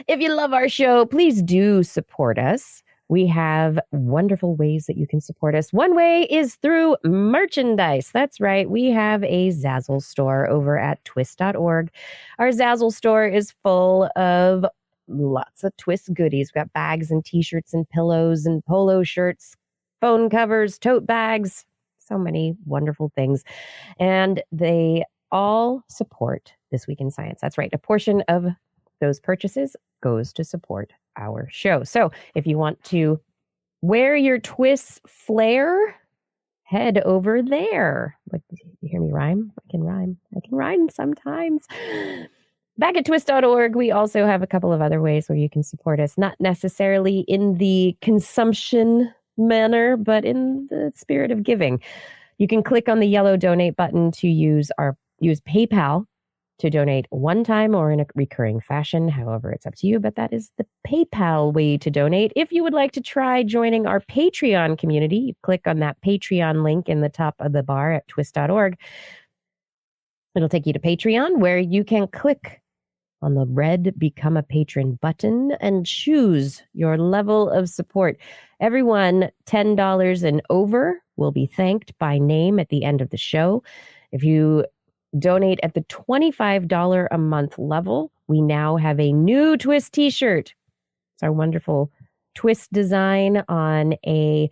if you love our show, please do support us. We have wonderful ways that you can support us. One way is through merchandise. That's right. We have a Zazzle store over at TWIS.org. Our Zazzle store is full of lots of TWIS goodies. We've got bags and t-shirts and pillows and polo shirts, phone covers, tote bags, so many wonderful things. And they all support This Week in Science. That's right. A portion of those purchases goes to support our show. So if you want to wear your TWIS flair, head over there. Like, you hear me rhyme? I can rhyme sometimes. Back at TWIS.org, we also have a couple of other ways where you can support us, not necessarily in the consumption manner, but in the spirit of giving. You can click on the yellow donate button to use PayPal to donate one time or in a recurring fashion. However, it's up to you, but that is the PayPal way to donate. If you would like to try joining our Patreon community, you click on that Patreon link in the top of the bar at TWIS.org. It'll take you to Patreon, where you can click on the red Become a Patron button and choose your level of support. Everyone $10 and over will be thanked by name at the end of the show. If you donate at the $25 a month level, we now have a new TWIS t-shirt. It's our wonderful TWIS design on a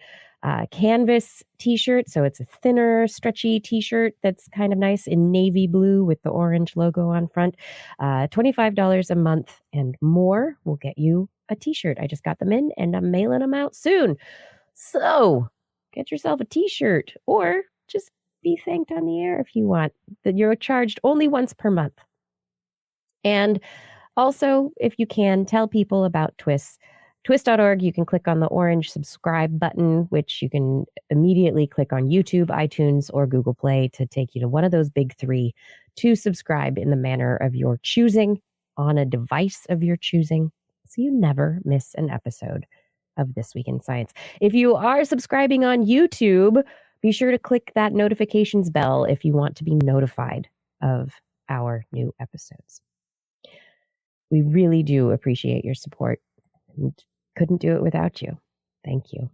canvas t-shirt. So it's a thinner, stretchy t-shirt that's kind of nice in navy blue with the orange logo on front. $25 a month and more will get you a t-shirt. I just got them in and I'm mailing them out soon. So get yourself a t-shirt, or just be thanked on the air if you want. That you're charged only once per month. And also, if you can, tell people about TWIS. TWIS.org, you can click on the orange subscribe button, which you can immediately click on YouTube, iTunes, or Google Play to take you to one of those big three to subscribe in the manner of your choosing on a device of your choosing, so you never miss an episode of This Week in Science. If you are subscribing on YouTube, be sure to click that notifications bell if you want to be notified of our new episodes. We really do appreciate your support and couldn't do it without you. Thank you.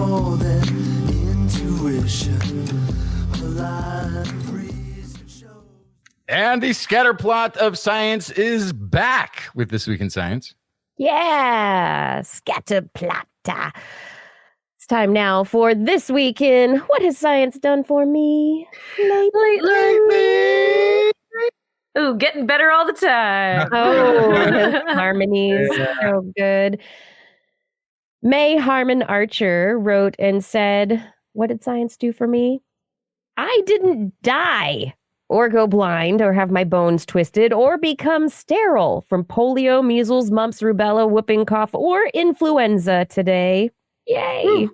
more than intuition. A lot of research shows. And the scatter plot of science is back with This Week in Science. Yeah, scatterplata. It's time now for This Week in What Has Science Done For Me Lately? Ooh, getting better all the time. Oh, harmonies, so good. May Harmon Archer wrote and said, what did science do for me? I didn't die or go blind or have my bones twisted or become sterile from polio, measles, mumps, rubella, whooping cough, or influenza today. Yay. Ooh.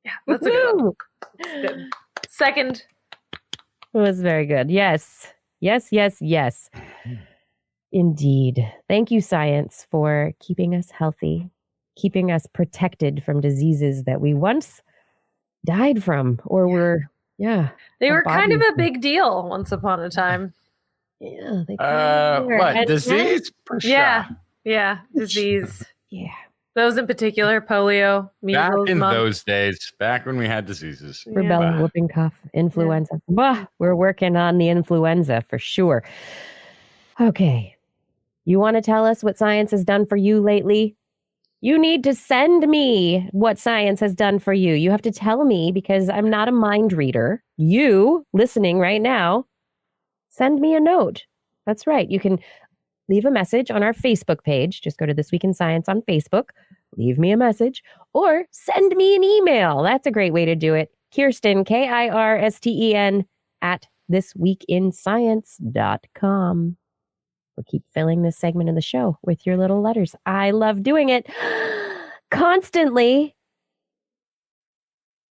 Yeah, that's a good one. Woo. Good. Second. It was very good. Yes. Yes. Indeed. Thank you, science, for keeping us healthy, keeping us protected from diseases that we once died from or were, They were kind of bodies- a big deal once upon a time. Yeah, they kind of were. What, And disease? For sure. Yeah, disease. Yeah. Those in particular, polio, Back measles, in mumps. those days, back when we had diseases. Rubella, Yeah. whooping cough, influenza. Bah, we're working on the influenza for sure. Okay. You want to tell us what science has done for you lately? You need to send me what science has done for you. You have to tell me because I'm not a mind reader. You, listening right now, send me a note. That's right. You can leave a message on our Facebook page. Just go to This Week in Science on Facebook. Leave me a message or send me an email. That's a great way to do it. Kirsten, Kirsten, at thisweekinscience.com. We'll keep filling this segment of the show with your little letters. I love doing it constantly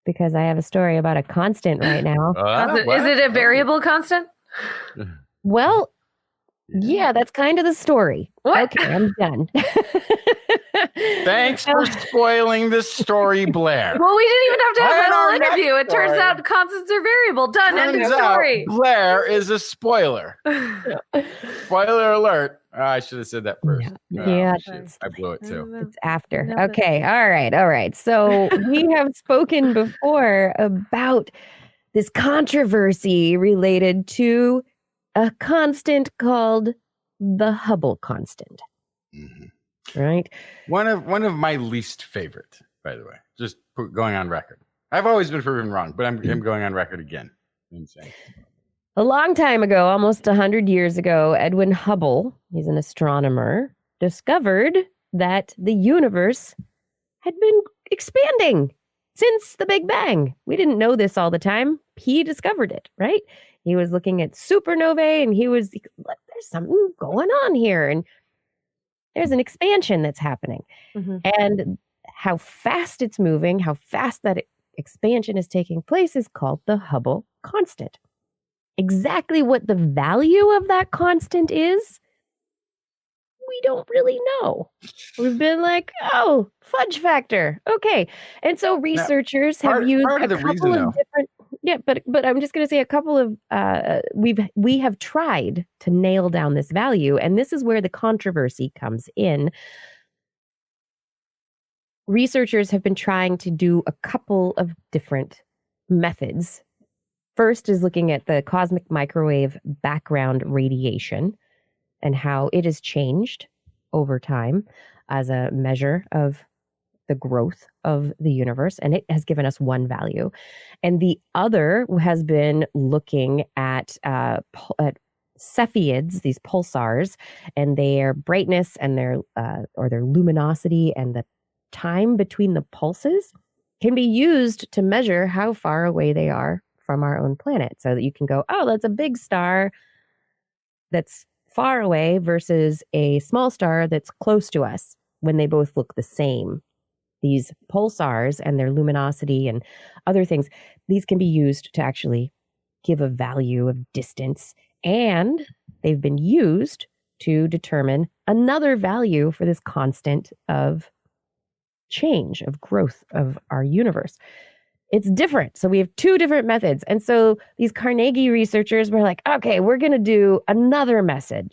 because I have a story about a constant right now. Is it a variable constant? Well, yeah, that's kind of the story. What? Okay, I'm done. Thanks for spoiling this story, Blair. Well, we didn't even have to have And that whole our next interview. It turns story. out constants are variable. Done. End of Turns out story. Blair is a spoiler. Spoiler alert. Oh, I should have said that first. Yeah. Shit. I blew it too. It's after. No, but- Okay. All right. So we have spoken before about this controversy related to a constant called the Hubble constant. Mhm. Right? One of my least favorite, by the way. Just going on record. I've always been proven wrong, but I'm going on record again. Insane. A long time ago, almost 100 years ago, Edwin Hubble, he's an astronomer, discovered that the universe had been expanding since the Big Bang. We didn't know this all the time. He discovered it, right? He was looking at supernovae and there's something going on here. And there's an expansion that's happening. Mhm. And how fast it's moving, how fast that expansion is taking place is called the Hubble constant. Exactly what the value of that constant is, we don't really know. We've been like, oh, fudge factor. Okay. And so researchers have used part a of the couple reason, of different, but I'm just going to say a couple of, we have tried to nail down this value. And this is where the controversy comes in. Researchers have been trying to do a couple of different methods. First is looking at the cosmic microwave background radiation and how it has changed over time as a measure of the growth of the universe. And it has given us one value. And the other has been looking at Cepheids, these pulsars, and their brightness and their luminosity and the time between the pulses can be used to measure how far away they are from our own planet, so that you can go, oh, that's a big star that's far away versus a small star that's close to us when they both look the same. These pulsars and their luminosity and other things, these can be used to actually give a value of distance, and they've been used to determine another value for this constant of change, of growth of our universe. It's different. So we have two different methods. And so these Carnegie researchers were like, okay, we're going to do another method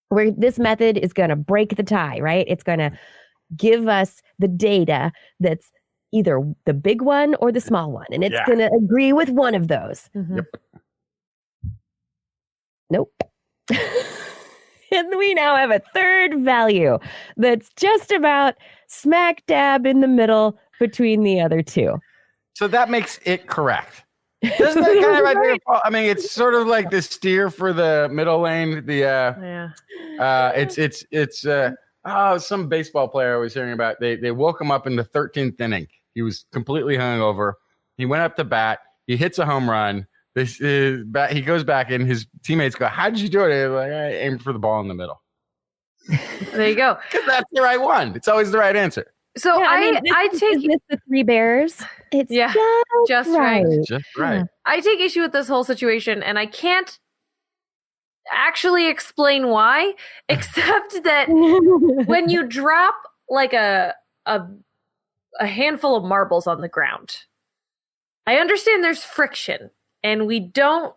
where this method is going to break the tie, right? It's going to give us the data that's either the big one or the small one, and it's Yeah. going to agree with one of those. Mhm. Nope. And we now have a third value that's just about smack dab in the middle between the other two. So that makes it correct. Doesn't that kind of idea? I mean, it's sort of like the steer for the middle lane. The Yeah. it's some baseball player I was hearing about. They woke him up in the 13th inning. He was completely hungover. He went up to bat. He hits a home run. He goes back and his teammates go, "How did you do it?" They're like, "I aimed for the ball in the middle." There you go. Because that's the right one. It's always the right answer. So I take is this the Three Bears. It's Yeah, just right. Just right. I take issue with this whole situation, and I can't actually explain why, except that when you drop like a handful of marbles on the ground, I understand there's friction, and we don't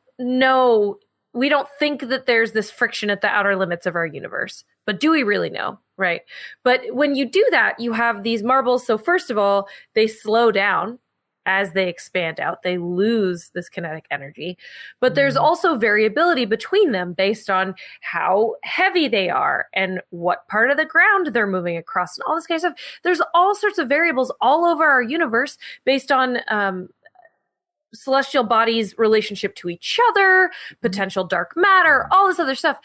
think that there's this friction at the outer limits of our universe. But do we really know? Right. But when you do that, you have these marbles. So first of all, they slow down as they expand out. They lose this kinetic energy. But there's also variability between them based on how heavy they are and what part of the ground they're moving across and all this kind of stuff. There's all sorts of variables all over our universe based on celestial bodies' relationship to each other, potential dark matter, all this other stuff.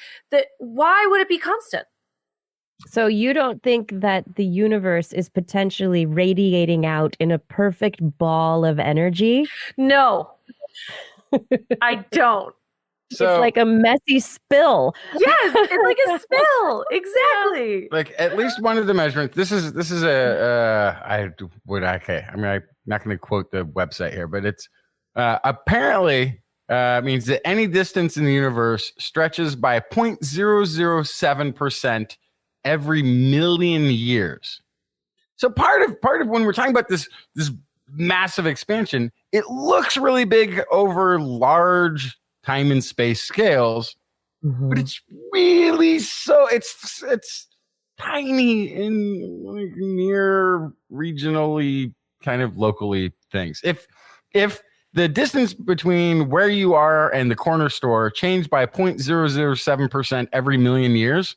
Why would it be constant? So you don't think that the universe is potentially radiating out in a perfect ball of energy? No, I don't. So, It's like a messy spill. Yes, it's like a spill. Exactly. like at least one of the measurements. This is I'm not going to quote the website here, but it's apparently means that any distance in the universe stretches by 0.007% every million years. So part of when we're talking about this massive expansion, it looks really big over large time and space scales, but it's really it's tiny in like near regionally kind of locally things. If the distance between where you are and the corner store changed by 0.007% every million years,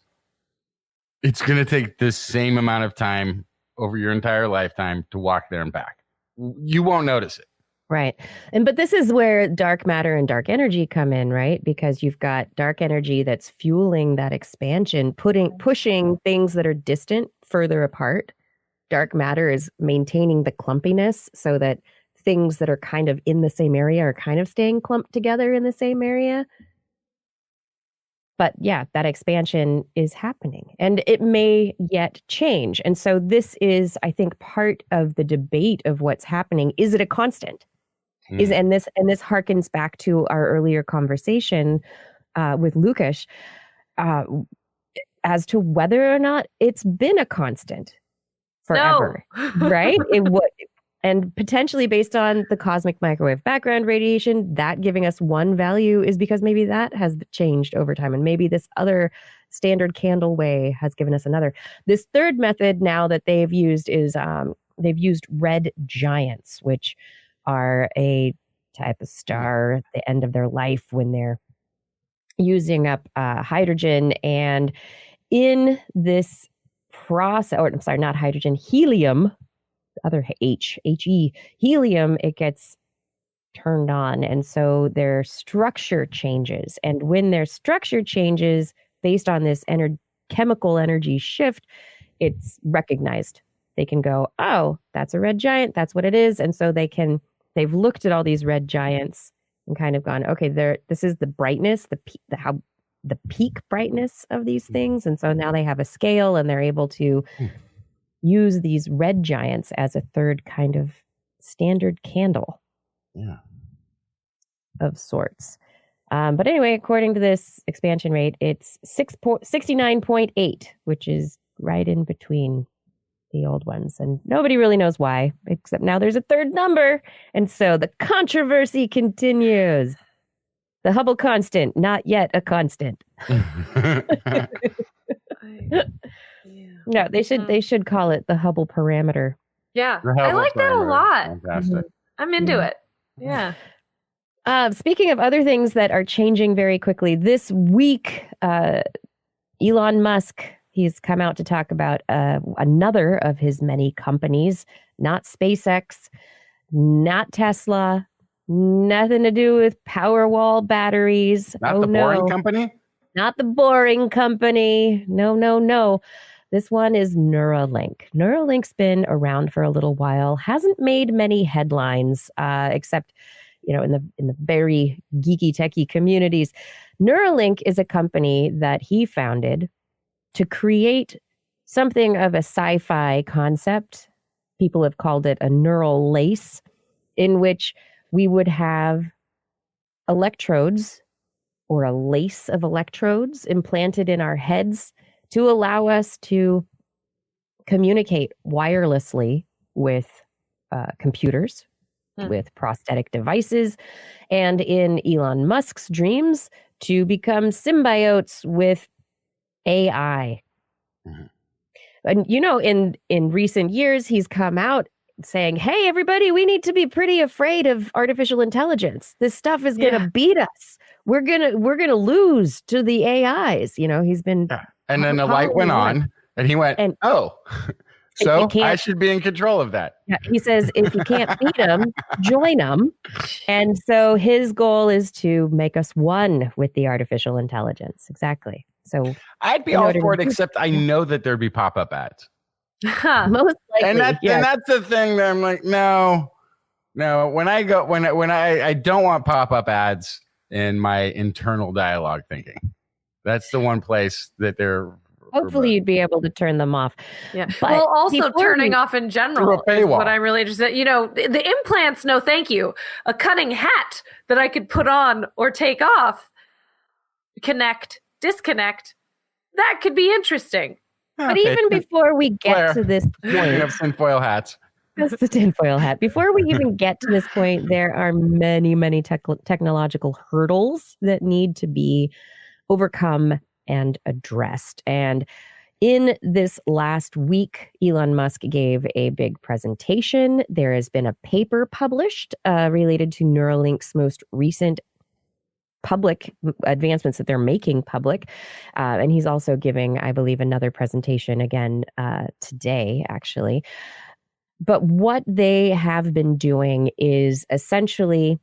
it's going to take the same amount of time over your entire lifetime to walk there and back. You won't notice it. Right. But this is where dark matter and dark energy come in, right? Because you've got dark energy that's fueling that expansion, pushing things that are distant further apart. Dark matter is maintaining the clumpiness so that things that are kind of in the same area are kind of staying clumped together in the same area. But yeah, that expansion is happening and it may yet change. And so this is, I think, part of the debate of what's happening. Is it a constant? And this harkens back to our earlier conversation with Lukas as to whether or not it's been a constant forever, No. right? It would. And potentially based on the cosmic microwave background radiation, that giving us one value is because maybe that has changed over time. And maybe this other standard candle way has given us another. This third method now that they've used is they've used red giants, which are a type of star at the end of their life when they're using up hydrogen. And in this process, or I'm sorry, not hydrogen, helium, other HE, helium, it gets turned on. And so their structure changes. And when their structure changes based on this chemical energy shift, it's recognized. They can go, oh, that's a red giant. That's what it is. And so they've looked at all these red giants and kind of gone, okay, this is the brightness, the peak brightness of these things. And so now they have a scale and they're able to use these red giants as a third kind of standard candle of sorts. But anyway, according to this expansion rate, it's 69.8, which is right in between the old ones. And nobody really knows why, except now there's a third number. And so the controversy continues. The Hubble constant, not yet a constant. No, they should call it the Hubble parameter. Yeah. The I helpful like that a framework. lot. Fantastic. I'm into it. Yeah. Speaking of other things that are changing very quickly, this week, Elon Musk, he's come out to talk about another of his many companies, not SpaceX, not Tesla, nothing to do with Powerwall batteries. Not the boring company? Not the boring company. No, no, no. This one is Neuralink. Neuralink's been around for a little while, hasn't made many headlines, except, in the very geeky techie communities. Neuralink is a company that he founded to create something of a sci-fi concept. People have called it a neural lace, in which we would have electrodes or a lace of electrodes implanted in our heads to allow us to communicate wirelessly with computers, with prosthetic devices, and in Elon Musk's dreams, to become symbiotes with AI. And, in recent years, he's come out saying, hey, everybody, we need to be pretty afraid of artificial intelligence. This stuff is going to beat us. We're gonna lose to the AIs. He's been. Yeah. And then the light went on, and he went, so I should be in control of that. Yeah, he says, if you can't beat them, join them. And so his goal is to make us one with the artificial intelligence. Exactly. So I'd be all for it, except I know that there'd be pop-up ads. Most likely. And that's the thing that I'm like, no. When I don't want pop-up ads in my internal dialogue thinking. That's the one place that they're. Hopefully you'd be able to turn them off. Yeah. But well, also turning off in general is what I'm really interested in. The implants, no thank you. A cunning hat that I could put on or take off, connect, disconnect, that could be interesting. But even before we get to this point. We have tinfoil hats. That's the tinfoil hat. Before we even get to this point, there are many, many technological hurdles that need to be overcome and addressed. And in this last week, Elon Musk gave a big presentation. There has been a paper published related to Neuralink's most recent public advancements that they're making public. And he's also giving, I believe, another presentation again today, actually. But what they have been doing is essentially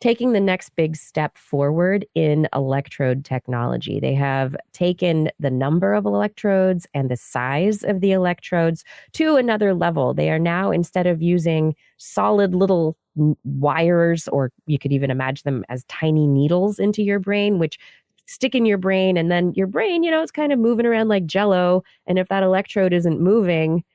taking the next big step forward in electrode technology. They have taken the number of electrodes and the size of the electrodes to another level. They are now, instead of using solid little wires, or you could even imagine them as tiny needles into your brain, which stick in your brain, and then your brain, it's kind of moving around like Jello. And if that electrode isn't moving,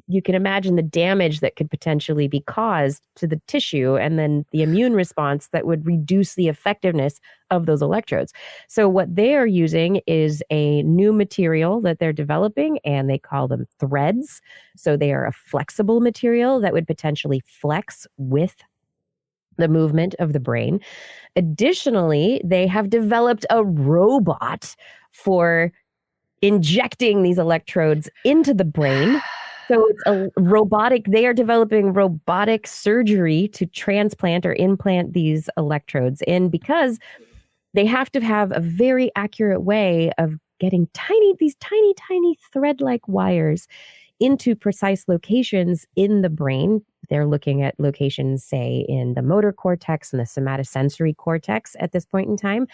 you can imagine the damage that could potentially be caused to the tissue, and then the immune response that would reduce the effectiveness of those electrodes. So what they are using is a new material that they're developing, and they call them threads. So they are a flexible material that would potentially flex with the movement of the brain. Additionally, they have developed a robot for injecting these electrodes into the brain. So it's a robotic, they are developing robotic surgery to transplant or implant these electrodes in, because they have to have a very accurate way of getting these tiny thread-like wires into precise locations in the brain. They're looking at locations, say, in the motor cortex and the somatosensory cortex at this point in time,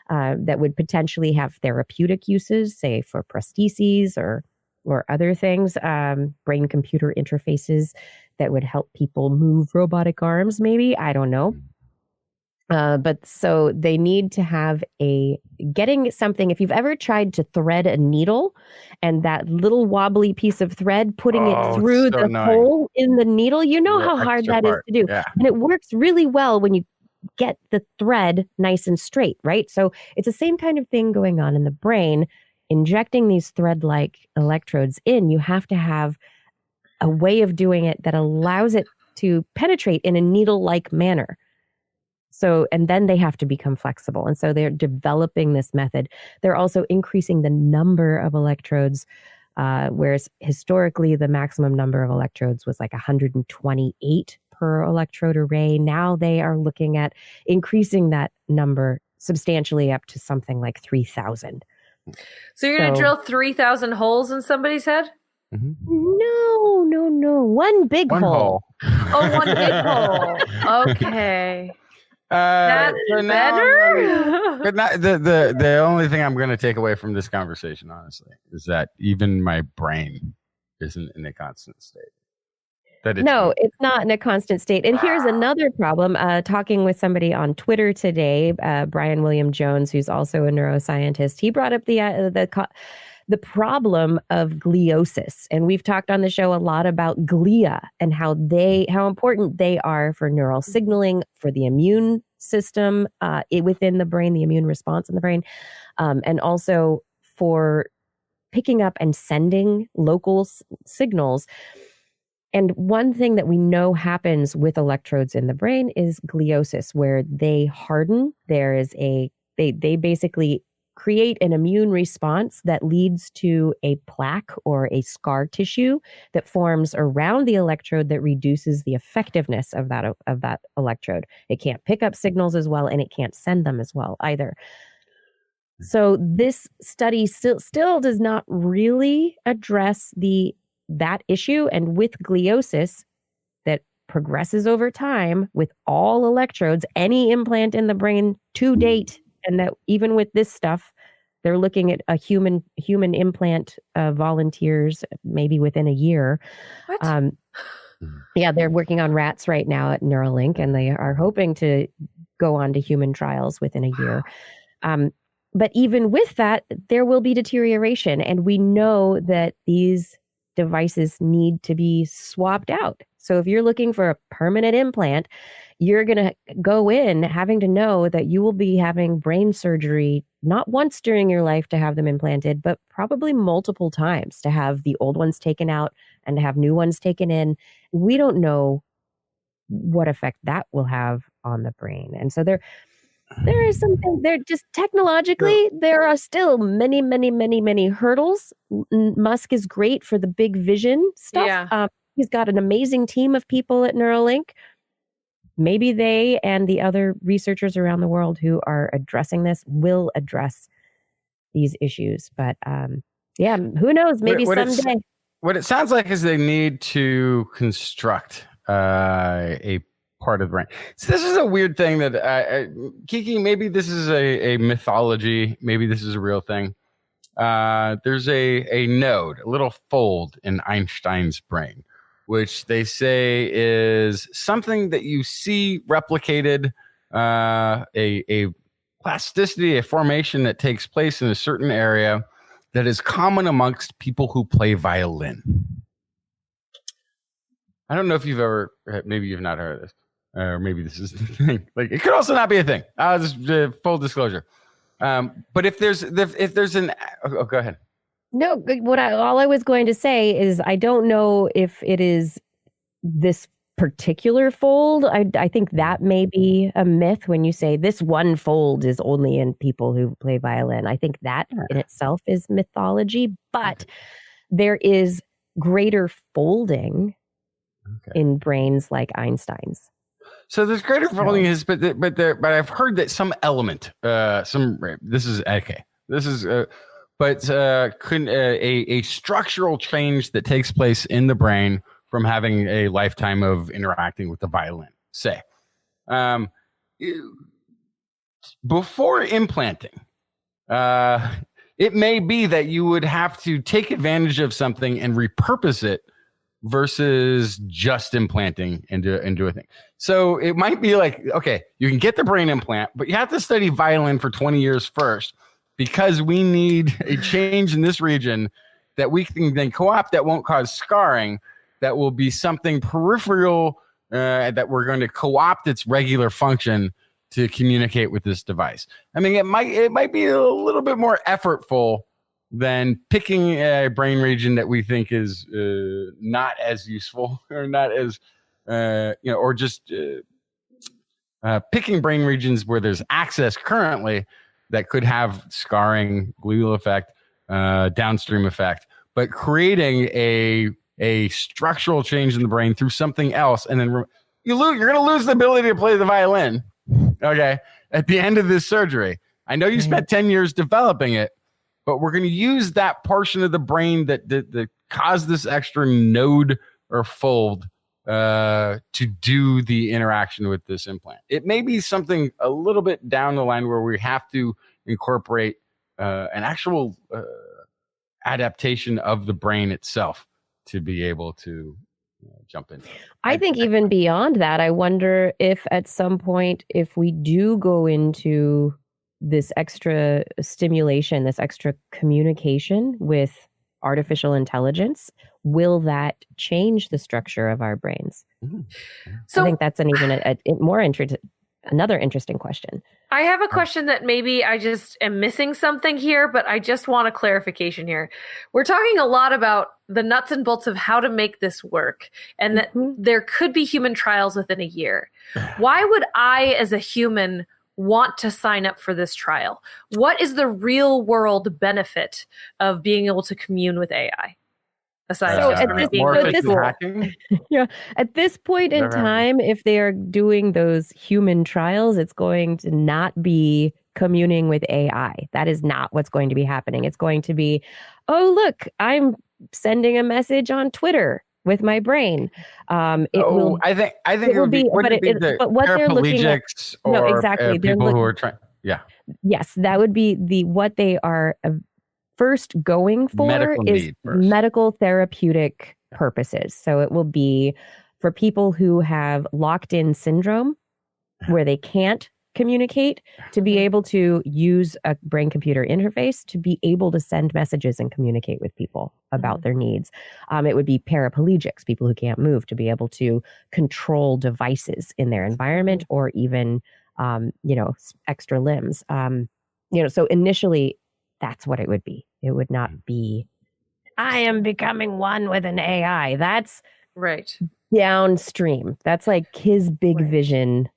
that would potentially have therapeutic uses, say for prostheses or other things, brain-computer interfaces that would help people move robotic arms, maybe. I don't know. But so they need to have getting something. If you've ever tried to thread a needle and that little wobbly piece of thread, putting it through the hole in the needle, how hard that is to do. Yeah. And it works really well when you get the thread nice and straight, right? So it's the same kind of thing going on in the brain. Injecting these thread-like electrodes in, you have to have a way of doing it that allows it to penetrate in a needle-like manner. So, and then they have to become flexible. And so they're developing this method. They're also increasing the number of electrodes whereas historically the maximum number of electrodes was like 128 per electrode array. Now they are looking at increasing that number substantially up to something like 3,000. So you're going to drill 3,000 holes in somebody's head? Mm-hmm. No. One big hole. Oh, one big hole. Okay. That's better. But not the only thing I'm going to take away from this conversation, honestly, is that even my brain isn't in a constant state. It's not in a constant state. And here's another problem. Talking with somebody on Twitter today, Brian William Jones, who's also a neuroscientist, he brought up the problem of gliosis. And we've talked on the show a lot about glia and how important they are for neural signaling, for the immune system within the brain, the immune response in the brain, and also for picking up and sending local signals. And one thing that we know happens with electrodes in the brain is gliosis, where they harden. They basically create an immune response that leads to a plaque or a scar tissue that forms around the electrode that reduces the effectiveness of that electrode. It can't pick up signals as well, and it can't send them as well either. So this study still does not really address that issue. And with gliosis that progresses over time with all electrodes, any implant in the brain to date, and that even with this stuff, they're looking at a human implant volunteers maybe within a year. What? Yeah, they're working on rats right now at Neuralink, and they are hoping to go on to human trials within a year. But even with that, there will be deterioration. And we know that these devices need to be swapped out. So if you're looking for a permanent implant, you're going to go in having to know that you will be having brain surgery not once during your life to have them implanted, but probably multiple times to have the old ones taken out and to have new ones taken in. We don't know what effect that will have on the brain. And so there is something there, just technologically, there are still many, many, many, many hurdles. Musk is great for the big vision stuff. Yeah. He's got an amazing team of people at Neuralink. Maybe they and the other researchers around the world who are addressing this will address these issues. But who knows? Maybe someday. What it sounds like is they need to construct a part of the brain. So this is a weird thing that Kiki, maybe this is a mythology, maybe this is a real thing. There's a node, a little fold in Einstein's brain, which they say is something that you see replicated, a plasticity, a formation that takes place in a certain area that is common amongst people who play violin. I don't know if you've ever, maybe you've not heard of this. Or maybe this is the thing. Like, it could also not be a thing. I'll just full disclosure. But if there's an, go ahead. No, all I was going to say is I don't know if it is this particular fold. I think that may be a myth when you say this one fold is only in people who play violin. I think that in itself is mythology, but there is greater folding in brains like Einstein's. So there's greater folding but I've heard that some element, this is a structural change that takes place in the brain from having a lifetime of interacting with the violin, say. Before implanting, it may be that you would have to take advantage of something and repurpose it versus just implanting into a thing. So it might be like, okay, you can get the brain implant, but you have to study violin for 20 years first because we need a change in this region that we can then co-opt that won't cause scarring, that will be something peripheral that we're going to co-opt its regular function to communicate with this device. I mean, it might be a little bit more effortful than picking a brain region that we think is not as useful or not as, or just picking brain regions where there's access currently that could have scarring, glial effect, downstream effect. but creating a structural change in the brain through something else, and then you're going to lose the ability to play the violin. Okay, at the end of this surgery, I know you spent 10 years developing it, but we're going to use that portion of the brain that caused this extra node or fold to do the interaction with this implant. It may be something a little bit down the line where we have to incorporate an actual adaptation of the brain itself to be able to jump in. I think even beyond that, I wonder if at some point, if we do go into this extra stimulation, this extra communication with artificial intelligence, will that change the structure of our brains? So I think that's another interesting question. I have a question that maybe I just am missing something here, but I just want a clarification here. We're talking a lot about the nuts and bolts of how to make this work, and that there could be human trials within a year. Why would I, as a human, want to sign up for this trial? What is the real world benefit of being able to commune with AI? Aside from it being really cool. At this point in time, if they are doing those human trials, it's going to not be communing with AI. That is not what's going to be happening. It's going to be, oh, look, I'm sending a message on Twitter with my brain. I think it would be but what they're looking at, people who are trying. Yeah. Yes, that would be what they are first going for medical therapeutic purposes. So it will be for people who have locked in syndrome where they can't communicate, to be able to use a brain computer interface to be able to send messages and communicate with people about their needs. It would be paraplegics, people who can't move, to be able to control devices in their environment, or even extra limbs. So initially that's what it would be. It would not be, I am becoming one with an AI. That's right downstream. That's like his big vision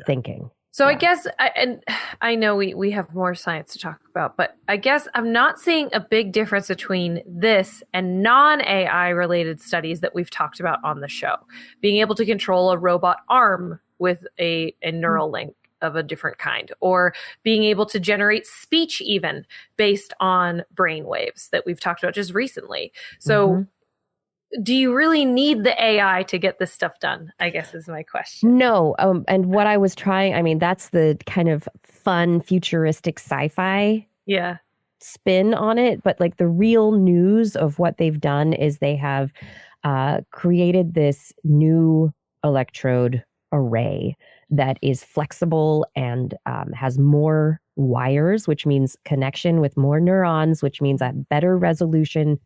thinking. So I guess, and I know we have more science to talk about, but I guess I'm not seeing a big difference between this and non-AI related studies that we've talked about on the show. Being able to control a robot arm with a Neuralink of a different kind, or being able to generate speech even based on brain waves that we've talked about just recently. So do you really need the AI to get this stuff done, I guess is my question. No. And what I was trying, that's the kind of fun, futuristic sci-fi spin on it. But like the real news of what they've done is they have created this new electrode array that is flexible and has more wires, which means connection with more neurons, which means a better resolution,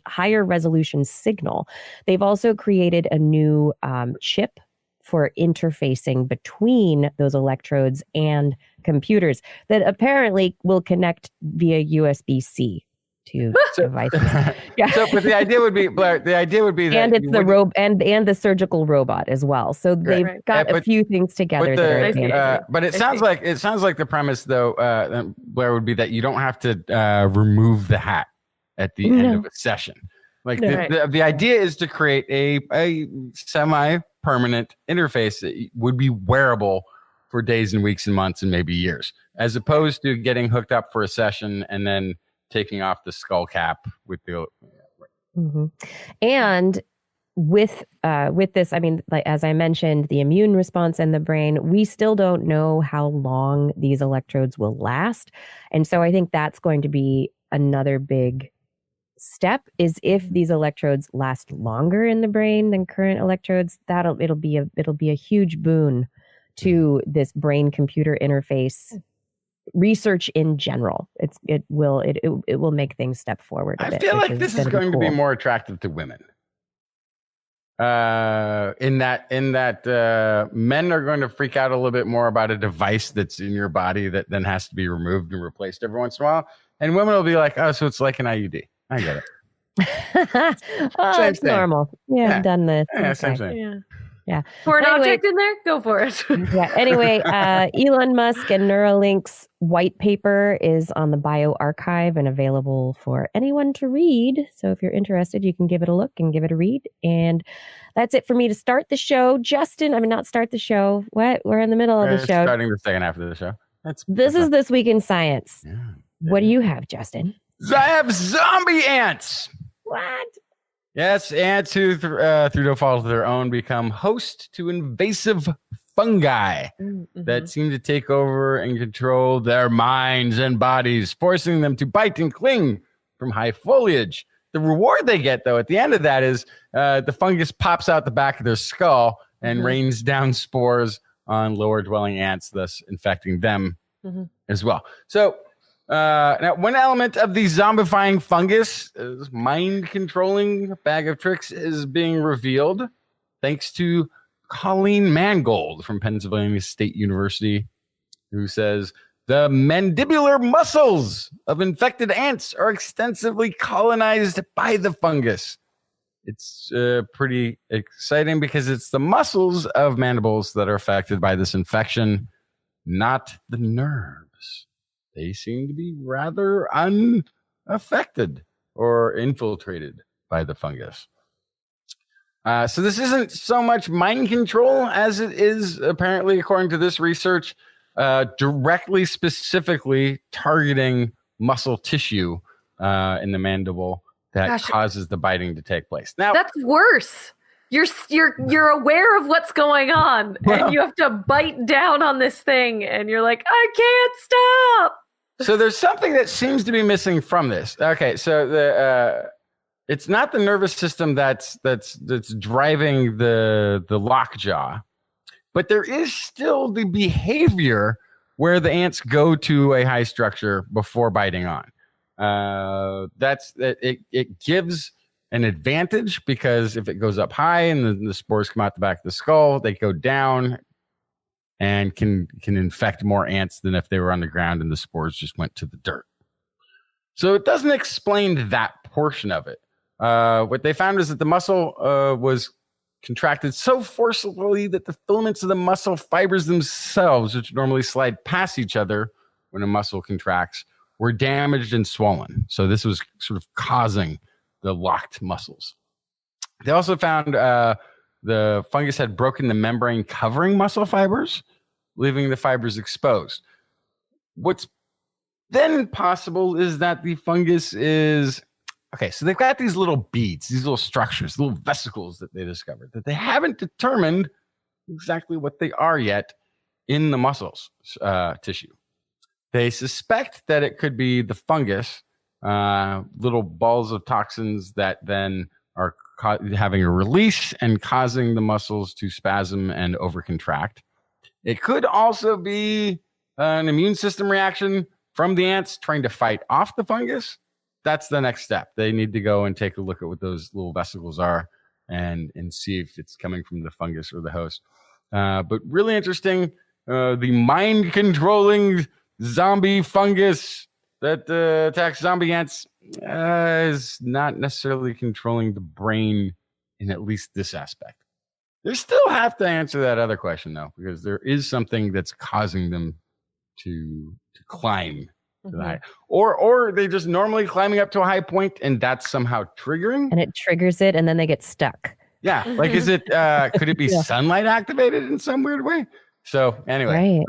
higher resolution signal. They've also created a new chip for interfacing between those electrodes and computers that apparently will connect via USB-C to devices. So, but the idea would be, Blair, that, and it's and the surgical robot as well. So they've got a few things together. But it sounds like the premise, though, Blair, would be that you don't have to remove the hat at the end of a session. Like the idea is to create a semi-permanent interface that would be wearable for days and weeks and months and maybe years, as opposed to getting hooked up for a session and then taking off the skull cap with the and with this, like as I mentioned, the immune response in the brain, we still don't know how long these electrodes will last. And so I think that's going to be another big step, is if these electrodes last longer in the brain than current electrodes, it'll be a huge boon to this brain computer interface research in general. It will make things step forward. I feel like this is going to be more attractive to women. In that men are going to freak out a little bit more about a device that's in your body that then has to be removed and replaced every once in a while, and women will be like, "Oh, so it's like an IUD." I get it. It's normal. Yeah, I've done this. Yeah, same thing. Yeah. For an Anyway- object in there, go for it. Yeah. Anyway, Elon Musk and Neuralink's white paper is on the bioarchive and available for anyone to read. So if you're interested, you can give it a look and give it a read. And that's it for me to start the show. Justin, not start the show. What? We're in the middle of the show. Starting the second half of the show. This is This Week in Science. Yeah. What do you have, Justin? I have zombie ants. What? Yes, ants who, through no fault of their own, become host to invasive fungi that seem to take over and control their minds and bodies, forcing them to bite and cling from high foliage. The reward they get, though, at the end of that is the fungus pops out the back of their skull and rains down spores on lower dwelling ants, thus infecting them as well. So, now, one element of the zombifying fungus, mind-controlling bag of tricks, is being revealed thanks to Colleen Mangold from Pennsylvania State University, who says the mandibular muscles of infected ants are extensively colonized by the fungus. It's pretty exciting because it's the muscles of mandibles that are affected by this infection, not the nerves. They seem to be rather unaffected or infiltrated by the fungus. So this isn't so much mind control as it is, apparently, according to this research, directly, specifically targeting muscle tissue in the mandible that causes the biting to take place. Now that's worse. You're aware of what's going on, and you have to bite down on this thing, and you're like, I can't stop. So there's something that seems to be missing from this. Okay, so it's not the nervous system that's driving the lockjaw, but there is still the behavior where the ants go to a high structure before biting on. It gives an advantage because if it goes up high and the spores come out the back of the skull, they go down and can infect more ants than if they were on the ground and the spores just went to the dirt. So it doesn't explain that portion of it. What they found is that the muscle was contracted so forcibly that the filaments of the muscle fibers themselves, which normally slide past each other when a muscle contracts, were damaged and swollen. So this was sort of causing the locked muscles. They also found the fungus had broken the membrane covering muscle fibers, leaving the fibers exposed. What's then possible is that the fungus is... Okay, so they've got these little beads, these little structures, little vesicles that they discovered that they haven't determined exactly what they are yet in the muscles tissue. They suspect that it could be the fungus, little balls of toxins that then are having a release and causing the muscles to spasm and overcontract. It could also be an immune system reaction from the ants trying to fight off the fungus. That's the next step. They need to go and take a look at what those little vesicles are and see if it's coming from the fungus or the host. But really interesting, the mind-controlling zombie fungus that attacks zombie ants is not necessarily controlling the brain in at least this aspect. They still have to answer that other question, though, because there is something that's causing them to climb to the high. Or they just normally climbing up to a high point, and that's somehow triggering. And it triggers it, and then they get stuck. Yeah, like is it? Could it be sunlight activated in some weird way? So anyway,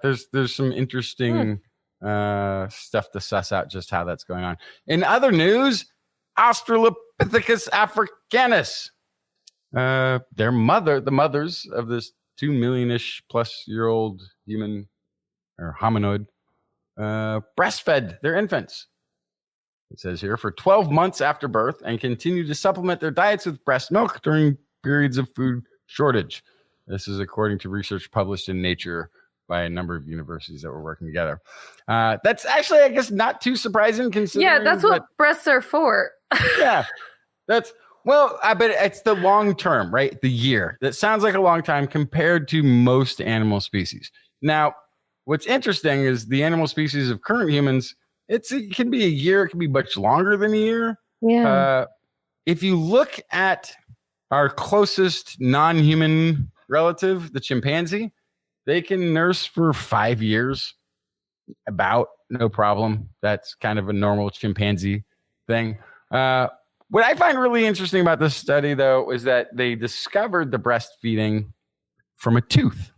there's some interesting stuff to suss out just how that's going on. In other news, Australopithecus africanus, the mothers of this 2 million-ish plus year old human or hominoid, breastfed their infants. It says here for 12 months after birth and continue to supplement their diets with breast milk during periods of food shortage. This is according to research published in Nature by a number of universities that were working together. That's actually, I guess, not too surprising considering. Yeah, that's what breasts are for. Yeah, that's, well, I bet it's the long term, right? The year. That sounds like a long time compared to most animal species. Now, what's interesting is the animal species of current humans, it can be a year, it can be much longer than a year. Yeah. If you look at our closest non-human relative, the chimpanzee, they can nurse for 5 years, about no problem. That's kind of a normal chimpanzee thing. What I find really interesting about this study, though, is that they discovered the breastfeeding from a tooth.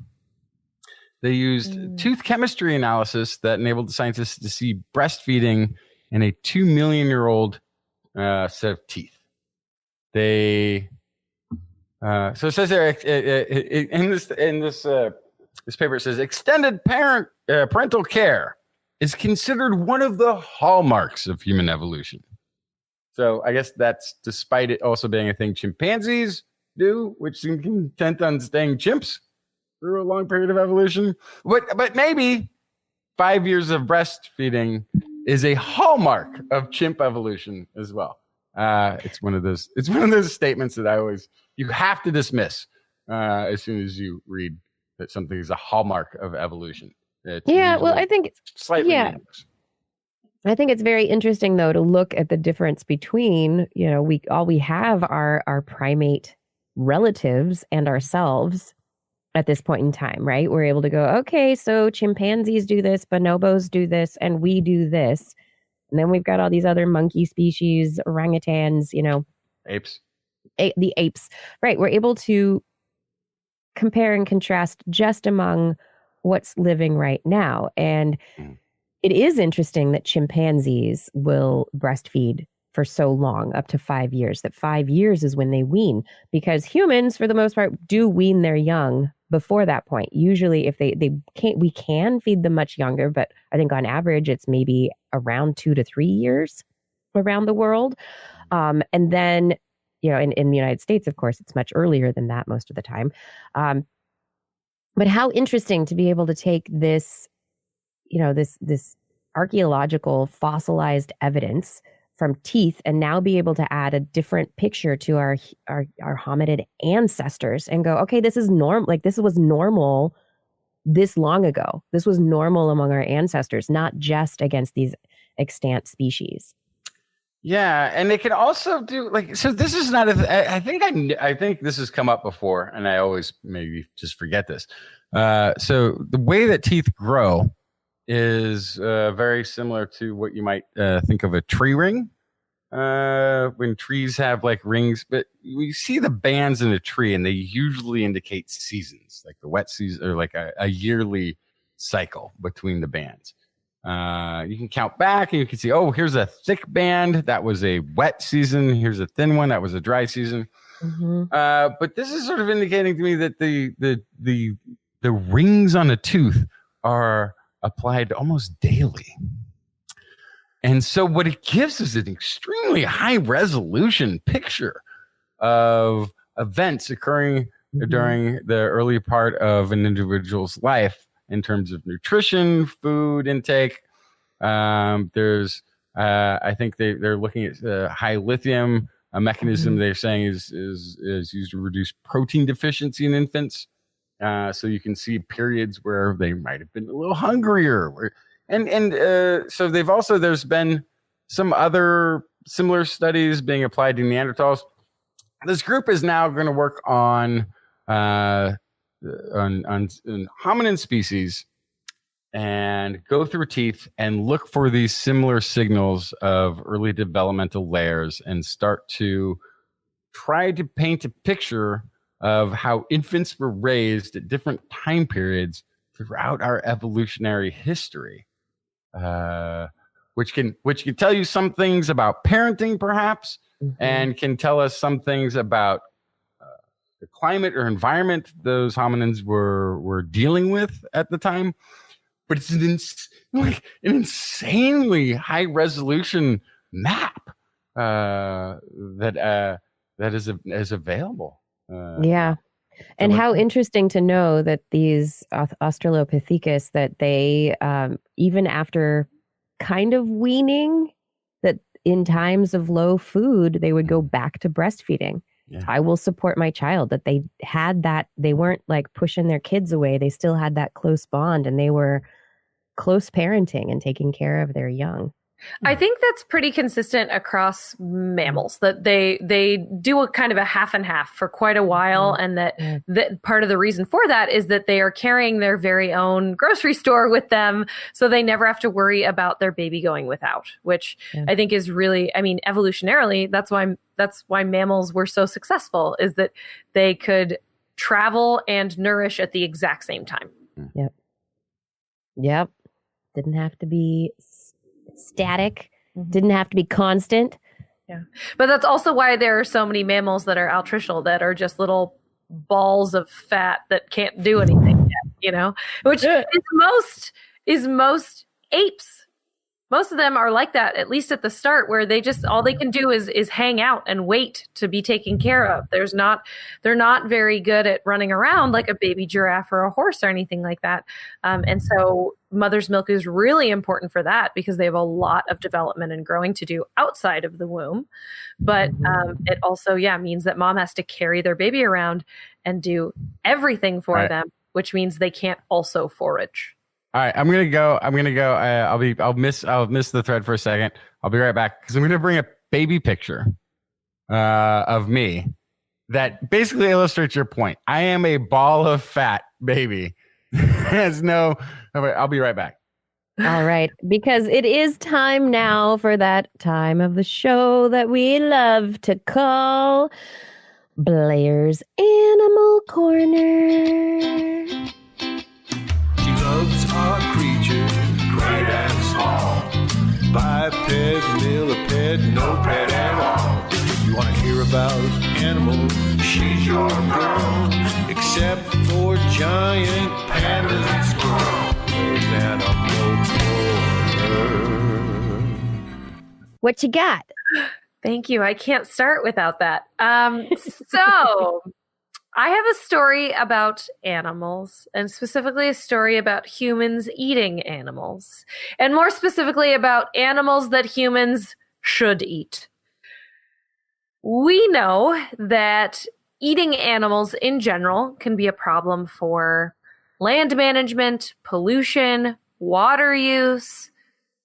They used tooth chemistry analysis that enabled the scientists to see breastfeeding in a 2 million-year-old set of teeth. They so it says there in this paper, it says extended parental care is considered one of the hallmarks of human evolution. So I guess that's despite it also being a thing chimpanzees do, which seem content on staying chimps through a long period of evolution. But maybe 5 years of breastfeeding is a hallmark of chimp evolution as well. It's one of those statements that you have to dismiss as soon as you read that something is a hallmark of evolution. I think slightly meaningless. I think it's very interesting, though, to look at the difference between, we have our primate relatives and ourselves at this point in time, right? We're able to go, okay, so chimpanzees do this, bonobos do this, and we do this. And then we've got all these other monkey species, orangutans, Apes. The apes, right? We're able to compare and contrast just among what's living right now. And it is interesting that chimpanzees will breastfeed for so long, up to 5 years, that 5 years is when they wean, because humans, for the most part, do wean their young before that point. Usually if they can't, we can feed them much younger, but I think on average, it's maybe around 2 to 3 years around the world. And then, in the United States, of course, it's much earlier than that most of the time. But how interesting to be able to take this, this archaeological fossilized evidence from teeth and now be able to add a different picture to our hominid ancestors and go, okay, this is normal. Like, this was normal this long ago. This was normal among our ancestors, not just against these extant species. Yeah, and they can also do so. This is not I think this has come up before, and I always maybe just forget this. So the way that teeth grow is very similar to what you might think of a tree ring. When trees have rings, but we see the bands in a tree, and they usually indicate seasons, like the wet season or like a yearly cycle between the bands. You can count back and you can see, oh, here's a thick band. That was a wet season. Here's a thin one. That was a dry season. Mm-hmm. But this is sort of indicating to me that the rings on a tooth are applied almost daily. And so what it gives is an extremely high resolution picture of events occurring during the early part of an individual's life in terms of nutrition, food intake. There's, I think they're looking at high lithium, a mechanism they're saying is used to reduce protein deficiency in infants. So you can see periods where they might have been a little hungrier. So there's been some other similar studies being applied to Neanderthals. This group is now going to work on hominin species and go through teeth and look for these similar signals of early developmental layers and start to try to paint a picture of how infants were raised at different time periods throughout our evolutionary history, which can tell you some things about parenting, perhaps, and can tell us some things about the climate or environment those hominins were dealing with at the time. But it's an insanely high resolution map that is available. Yeah. And how interesting to know that these Australopithecus, that they, even after kind of weaning, that in times of low food, they would go back to breastfeeding. Yeah. I will support my child, that they had that, they weren't pushing their kids away. They still had that close bond, and they were close parenting and taking care of their young. I think that's pretty consistent across mammals, that they do a kind of a half and half for quite a while. And that part of the reason for that is that they are carrying their very own grocery store with them. So they never have to worry about their baby going without, which I think is really, I mean, evolutionarily, that's why mammals were so successful, is that they could travel and nourish at the exact same time. Yep. Didn't have to be static, didn't have to be constant. Yeah. But that's also why there are so many mammals that are altricial, that are just little balls of fat that can't do anything yet, you know, which is most apes. Most of them are like that, at least at the start, where they just, all they can do is hang out and wait to be taken care of. They're not very good at running around like a baby giraffe or a horse or anything like that. And so mother's milk is really important for that, because they have a lot of development and growing to do outside of the womb. But it also, means that mom has to carry their baby around and do everything for them, which means they can't also forage. All right, I'm gonna go. I'll miss the thread for a second. I'll be right back, because I'm gonna bring a baby picture of me that basically illustrates your point. I am a ball of fat baby. I'll be right back. All right, because it is time now for that time of the show that we love to call Blair's Animal Corner. Loves our creatures, great and small. Biped, millipede, no pet at all. If you want to hear about animals, she's your girl. Except for giant pandas and squirrels, there's Animal Corner. What you got? Thank you. I can't start without that. So I have a story about animals, and specifically a story about humans eating animals, and more specifically about animals that humans should eat. We know that eating animals in general can be a problem for land management, pollution, water use,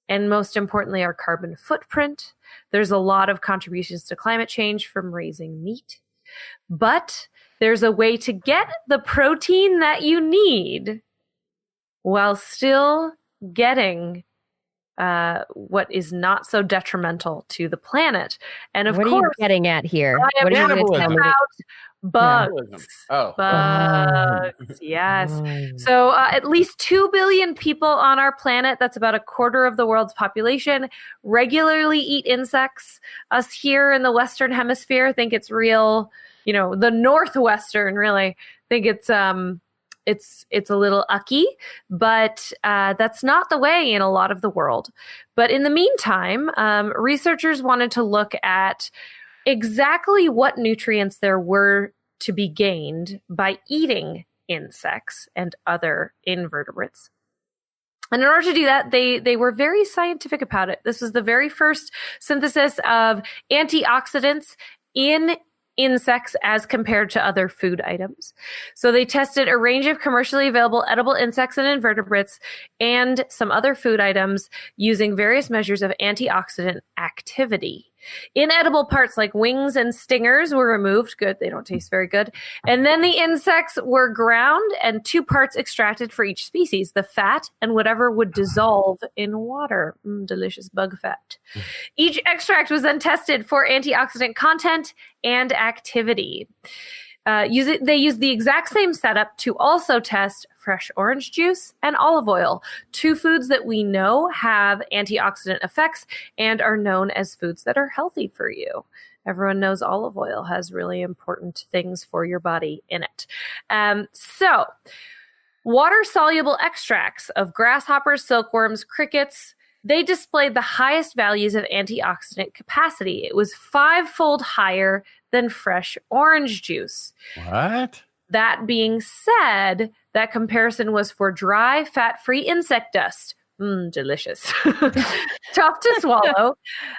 and most importantly, our carbon footprint. There's a lot of contributions to climate change from raising meat, but there's a way to get the protein that you need while still getting what is not so detrimental to the planet. And of course, what are you getting at here? I am What talking about bugs. Bugs, yes. So at least 2 billion people on our planet, that's about a quarter of the world's population, regularly eat insects. Us here in the Western Hemisphere think it's real. You know, the Northwestern really think it's a little ucky, but that's not the way in a lot of the world. But in the meantime, researchers wanted to look at exactly what nutrients there were to be gained by eating insects and other invertebrates. And in order to do that, they were very scientific about it. This was the very first synthesis of antioxidants in insects as compared to other food items. So they tested a range of commercially available edible insects and invertebrates and some other food items using various measures of antioxidant activity. Inedible parts like wings and stingers were removed. Good, they don't taste very good. And then the insects were ground and 2 parts extracted for each species, the fat and whatever would dissolve in water. Delicious bug fat. Each extract was then tested for antioxidant content and activity. They used the exact same setup to also test fresh orange juice and olive oil, 2 foods that we know have antioxidant effects and are known as foods that are healthy for you. Everyone knows olive oil has really important things for your body in it. So water-soluble extracts of grasshoppers, silkworms, crickets, they displayed the highest values of antioxidant capacity. It was 5-fold higher than fresh orange juice. What? That being said, that comparison was for dry, fat-free insect dust. Delicious. Tough to swallow.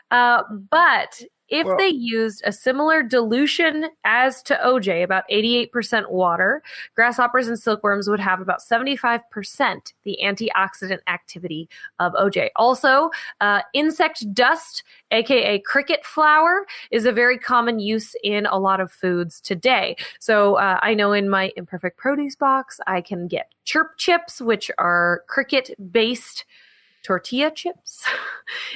But if they used a similar dilution as to OJ, about 88% water, grasshoppers and silkworms would have about 75% the antioxidant activity of OJ. Also, insect dust, aka cricket flour, is a very common use in a lot of foods today. So I know in my Imperfect Produce box, I can get chirp chips, which are cricket-based tortilla chips,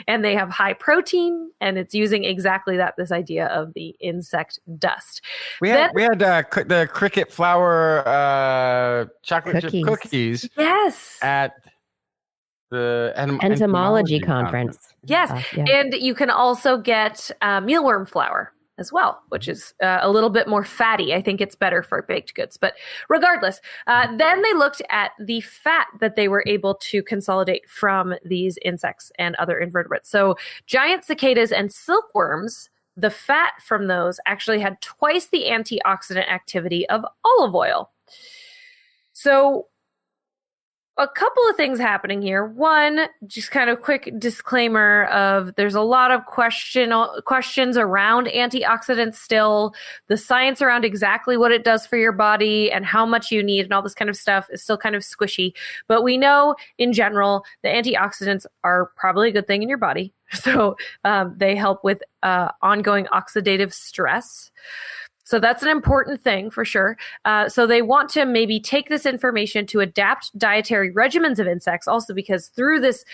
and they have high protein, and it's using exactly this idea of the insect dust. We had the cricket flour chocolate chip cookies. Yes. At the entomology conference. Yes, and you can also get mealworm flour as well, which is a little bit more fatty. I think it's better for baked goods. But regardless, then they looked at the fat that they were able to consolidate from these insects and other invertebrates. So giant cicadas and silkworms, the fat from those actually had twice the antioxidant activity of olive oil. So a couple of things happening here. One, just kind of quick disclaimer of there's a lot of questions around antioxidants still. The science around exactly what it does for your body and how much you need and all this kind of stuff is still kind of squishy. But we know in general, the antioxidants are probably a good thing in your body. So they help with ongoing oxidative stress. So that's an important thing for sure. So they want to maybe take this information to adapt dietary regimens of insects also, because through this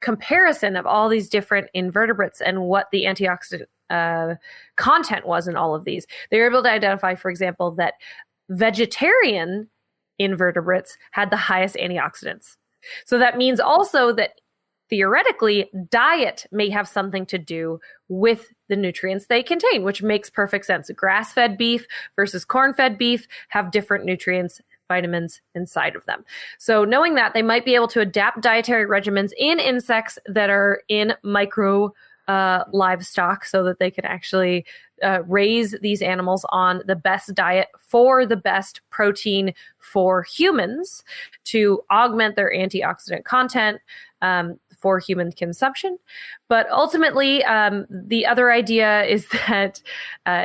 comparison of all these different invertebrates and what the antioxidant content was in all of these, they were able to identify, for example, that vegetarian invertebrates had the highest antioxidants. So that means also that theoretically, diet may have something to do with the nutrients they contain, which makes perfect sense. Grass-fed beef versus corn-fed beef have different nutrients, vitamins inside of them. So knowing that, they might be able to adapt dietary regimens in insects that are in micro livestock so that they can actually raise these animals on the best diet for the best protein for humans to augment their antioxidant content for human consumption. But ultimately, the other idea is that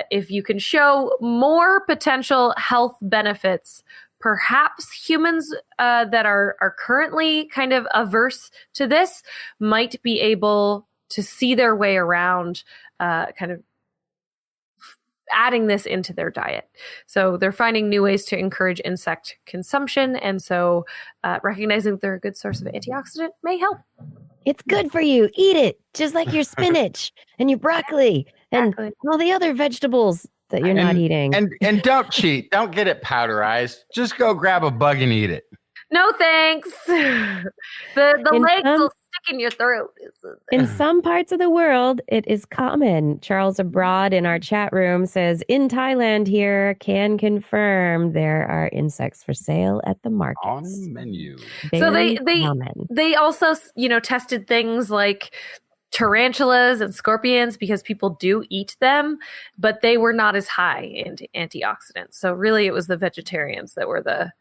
if you can show more potential health benefits, perhaps humans that are currently kind of averse to this might be able to see their way around kind of adding this into their diet. So they're finding new ways to encourage insect consumption. And so recognizing that they're a good source of antioxidant may help. It's good for you. Eat it, just like your spinach and your broccoli and all the other vegetables that you're not eating. And don't cheat. Don't get it powderized. Just go grab a bug and eat it. No thanks. The legs will stick in your throat. In some parts of the world, it is common. Charles Abroad in our chat room says, in Thailand here, can confirm there are insects for sale at the markets. On the menu. So they also, tested things like tarantulas and scorpions because people do eat them, but they were not as high in antioxidants. So really it was the vegetarians that were the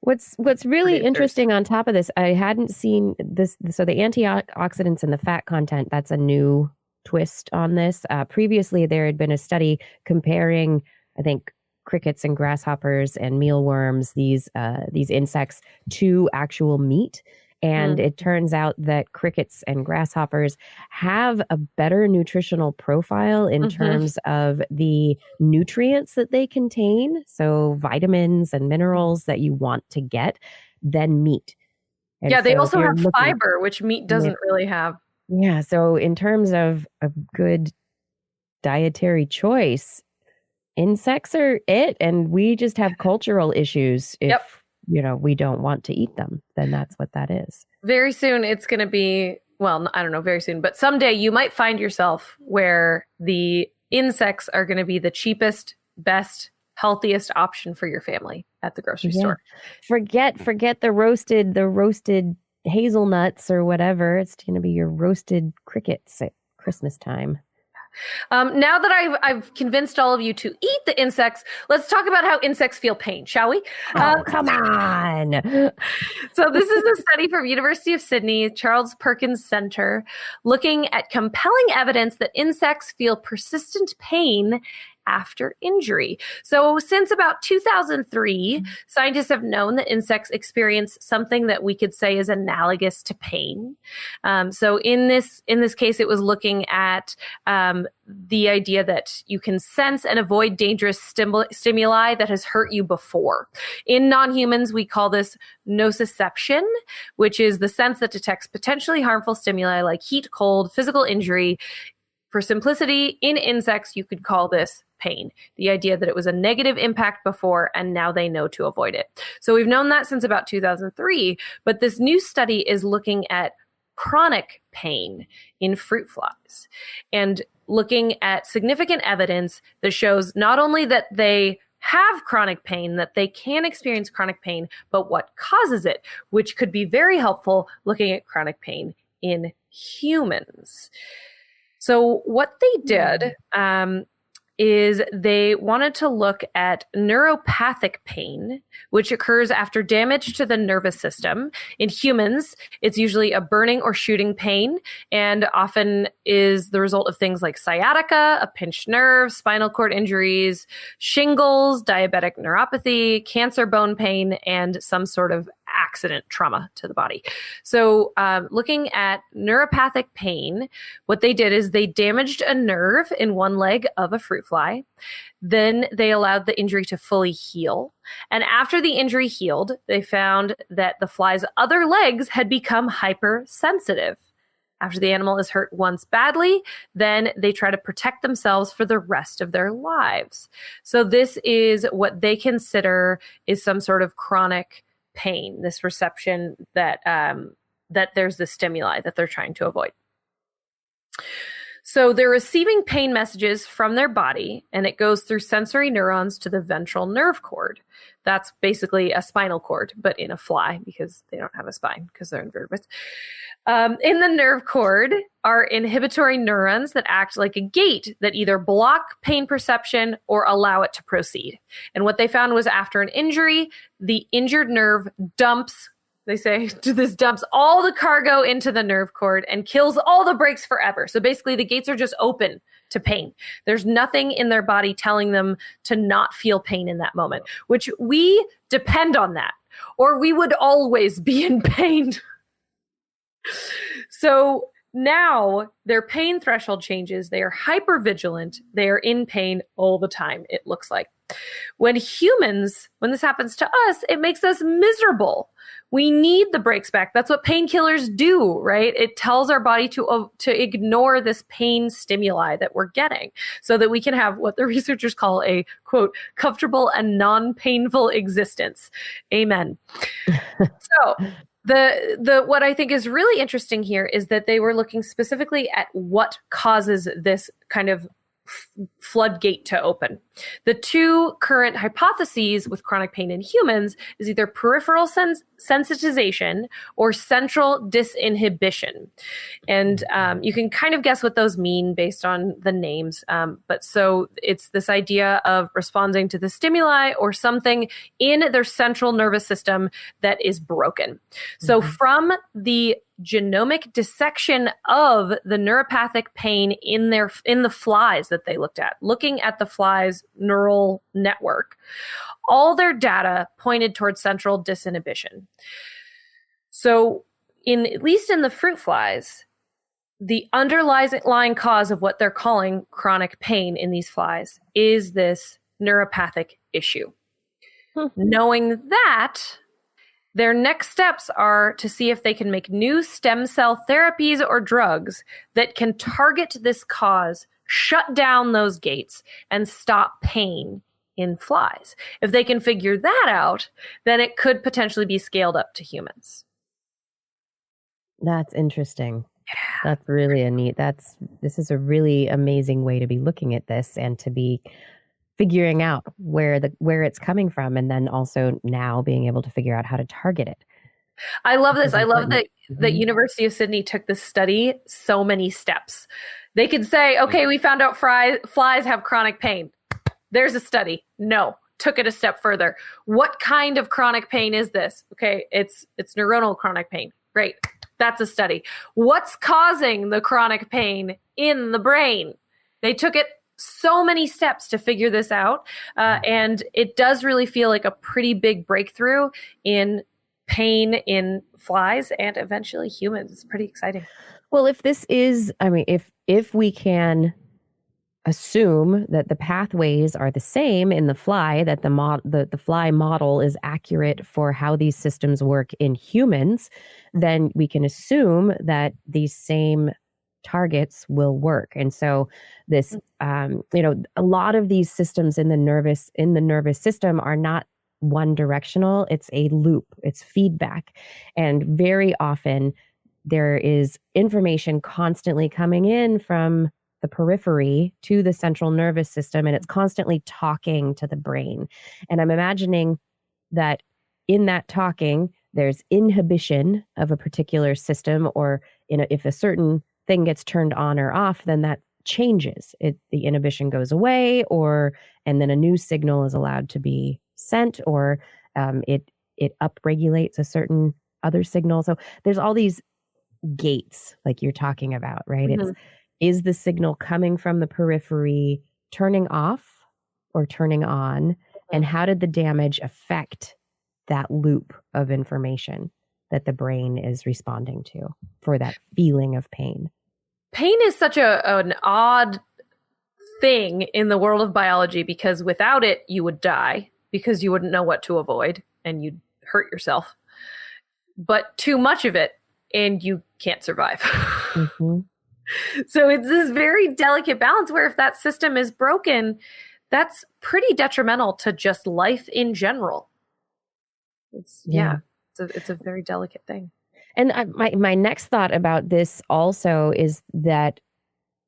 What's really interesting on top of this, I hadn't seen this. So the antioxidants and the fat content, that's a new twist on this. Previously, there had been a study comparing, I think, crickets and grasshoppers and mealworms, these insects, to actual meat. And it turns out that crickets and grasshoppers have a better nutritional profile in terms of the nutrients that they contain, so vitamins and minerals that you want to get, than meat. And they also have fiber, which meat doesn't really have. Yeah, so in terms of a good dietary choice, insects are it, and we just have cultural issues if we don't want to eat them, then that's what that is. Very soon it's going to be, well, I don't know, very soon, but someday you might find yourself where the insects are going to be the cheapest, best, healthiest option for your family at the grocery store. Forget the roasted hazelnuts or whatever. It's going to be your roasted crickets at Christmas time. Now that I've convinced all of you to eat the insects, let's talk about how insects feel pain, shall we? Come on. So this is a study from University of Sydney, Charles Perkins Center, looking at compelling evidence that insects feel persistent pain after injury. So since about 2003, scientists have known that insects experience something that we could say is analogous to pain. So in this case, it was looking at the idea that you can sense and avoid dangerous stimuli that has hurt you before. In non-humans, we call this nociception, which is the sense that detects potentially harmful stimuli like heat, cold, physical injury. For simplicity, in insects, you could call this pain. The idea that it was a negative impact before, and now they know to avoid it. So we've known that since about 2003, but this new study is looking at chronic pain in fruit flies and looking at significant evidence that shows not only that they have chronic pain, that they can experience chronic pain, but what causes it, which could be very helpful looking at chronic pain in humans. So what they did is they wanted to look at neuropathic pain, which occurs after damage to the nervous system. In humans, it's usually a burning or shooting pain, and often is the result of things like sciatica, a pinched nerve, spinal cord injuries, shingles, diabetic neuropathy, cancer bone pain, and some sort of accident trauma to the body. So looking at neuropathic pain, what they did is they damaged a nerve in one leg of a fruit fly. Then they allowed the injury to fully heal. And after the injury healed, they found that the fly's other legs had become hypersensitive. After the animal is hurt once badly, then they try to protect themselves for the rest of their lives. So this is what they consider is some sort of chronic pain, this reception that that there's the stimuli that they're trying to avoid. So they're receiving pain messages from their body, and it goes through sensory neurons to the ventral nerve cord. That's basically a spinal cord, but in a fly, because they don't have a spine because they're invertebrates. In the nerve cord are inhibitory neurons that act like a gate that either block pain perception or allow it to proceed. And what they found was after an injury, the injured nerve dumps all the cargo into the nerve cord and kills all the brakes forever. So basically the gates are just open to pain. There's nothing in their body telling them to not feel pain in that moment, which we depend on that, or we would always be in pain. So now their pain threshold changes. They are hypervigilant. They are in pain all the time, it looks like. When this happens to us, it makes us miserable. We need the brakes back. That's what painkillers do, right? It tells our body to ignore this pain stimuli that we're getting so that we can have what the researchers call a, quote, comfortable and non-painful existence. Amen. So the what I think is really interesting here is that they were looking specifically at what causes this kind of floodgate to open. The two current hypotheses with chronic pain in humans is either peripheral sensitization or central disinhibition. And you can kind of guess what those mean based on the names. But so it's this idea of responding to the stimuli or something in their central nervous system that is broken. So from the genomic dissection of the neuropathic pain in the flies that they looked at, looking at the flies' neural network, all their data pointed towards central disinhibition. So at least in the fruit flies, the underlying cause of what they're calling chronic pain in these flies is this neuropathic issue. Knowing that, their next steps are to see if they can make new stem cell therapies or drugs that can target this cause, shut down those gates, and stop pain in flies. If they can figure that out, then it could potentially be scaled up to humans. That's interesting. That's really this is a really amazing way to be looking at this and to be figuring out where it's coming from, and then also now being able to figure out how to target it. I love this. I love that Mm-hmm. the University of Sydney took this study so many steps. They could say, okay, we found out flies have chronic pain. There's a study. No, took it a step further. What kind of chronic pain is this? Okay, it's neuronal chronic pain. Great. That's a study. What's causing the chronic pain in the brain? They took it so many steps to figure this out. And it does really feel like a pretty big breakthrough in pain in flies and eventually humans. It's pretty exciting. Well, if this is, I mean, if we can assume that the pathways are the same in the fly, that the fly model is accurate for how these systems work in humans, then we can assume that these same targets will work. And so this, a lot of these systems in the nervous system are not one directional. It's a loop. It's feedback. And very often there is information constantly coming in from the periphery to the central nervous system, and it's constantly talking to the brain. And I'm imagining that in that talking, there's inhibition of a particular system, or if a certain thing gets turned on or off, then that changes. The inhibition goes away, and then a new signal is allowed to be sent, or it upregulates a certain other signal. So there's all these gates, like you're talking about, right? Mm-hmm. Is the signal coming from the periphery turning off or turning on? And how did the damage affect that loop of information that the brain is responding to for that feeling of pain? Pain is such an odd thing in the world of biology, because without it, you would die because you wouldn't know what to avoid and you'd hurt yourself. But too much of it and you can't survive. Mm-hmm. So it's this very delicate balance where if that system is broken, that's pretty detrimental to just life in general. It's a very delicate thing. And my next thought about this also is that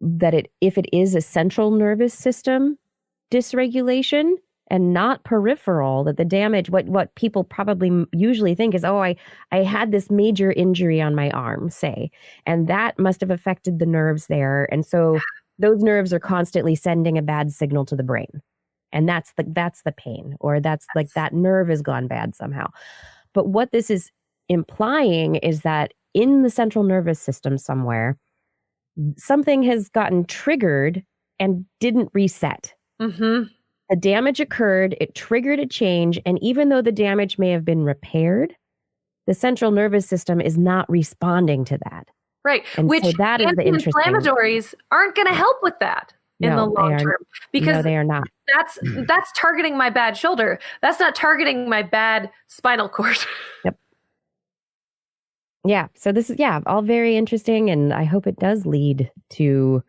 if it is a central nervous system dysregulation and not peripheral, that the damage, what people probably usually think is, I had this major injury on my arm, say, and that must have affected the nerves there. And so those nerves are constantly sending a bad signal to the brain. And that's the pain, or that's like that nerve has gone bad somehow. But what this is implying is that in the central nervous system somewhere, something has gotten triggered and didn't reset. Mm-hmm. The damage occurred, it triggered a change, and even though the damage may have been repaired, the central nervous system is not responding to that. Right, and which so that is the interesting. Anti-inflammatories aren't going to help with that in the long term, because they are not. That's targeting my bad shoulder. That's not targeting my bad spinal cord. Yep. Yeah. So this is all very interesting, and I hope it does lead to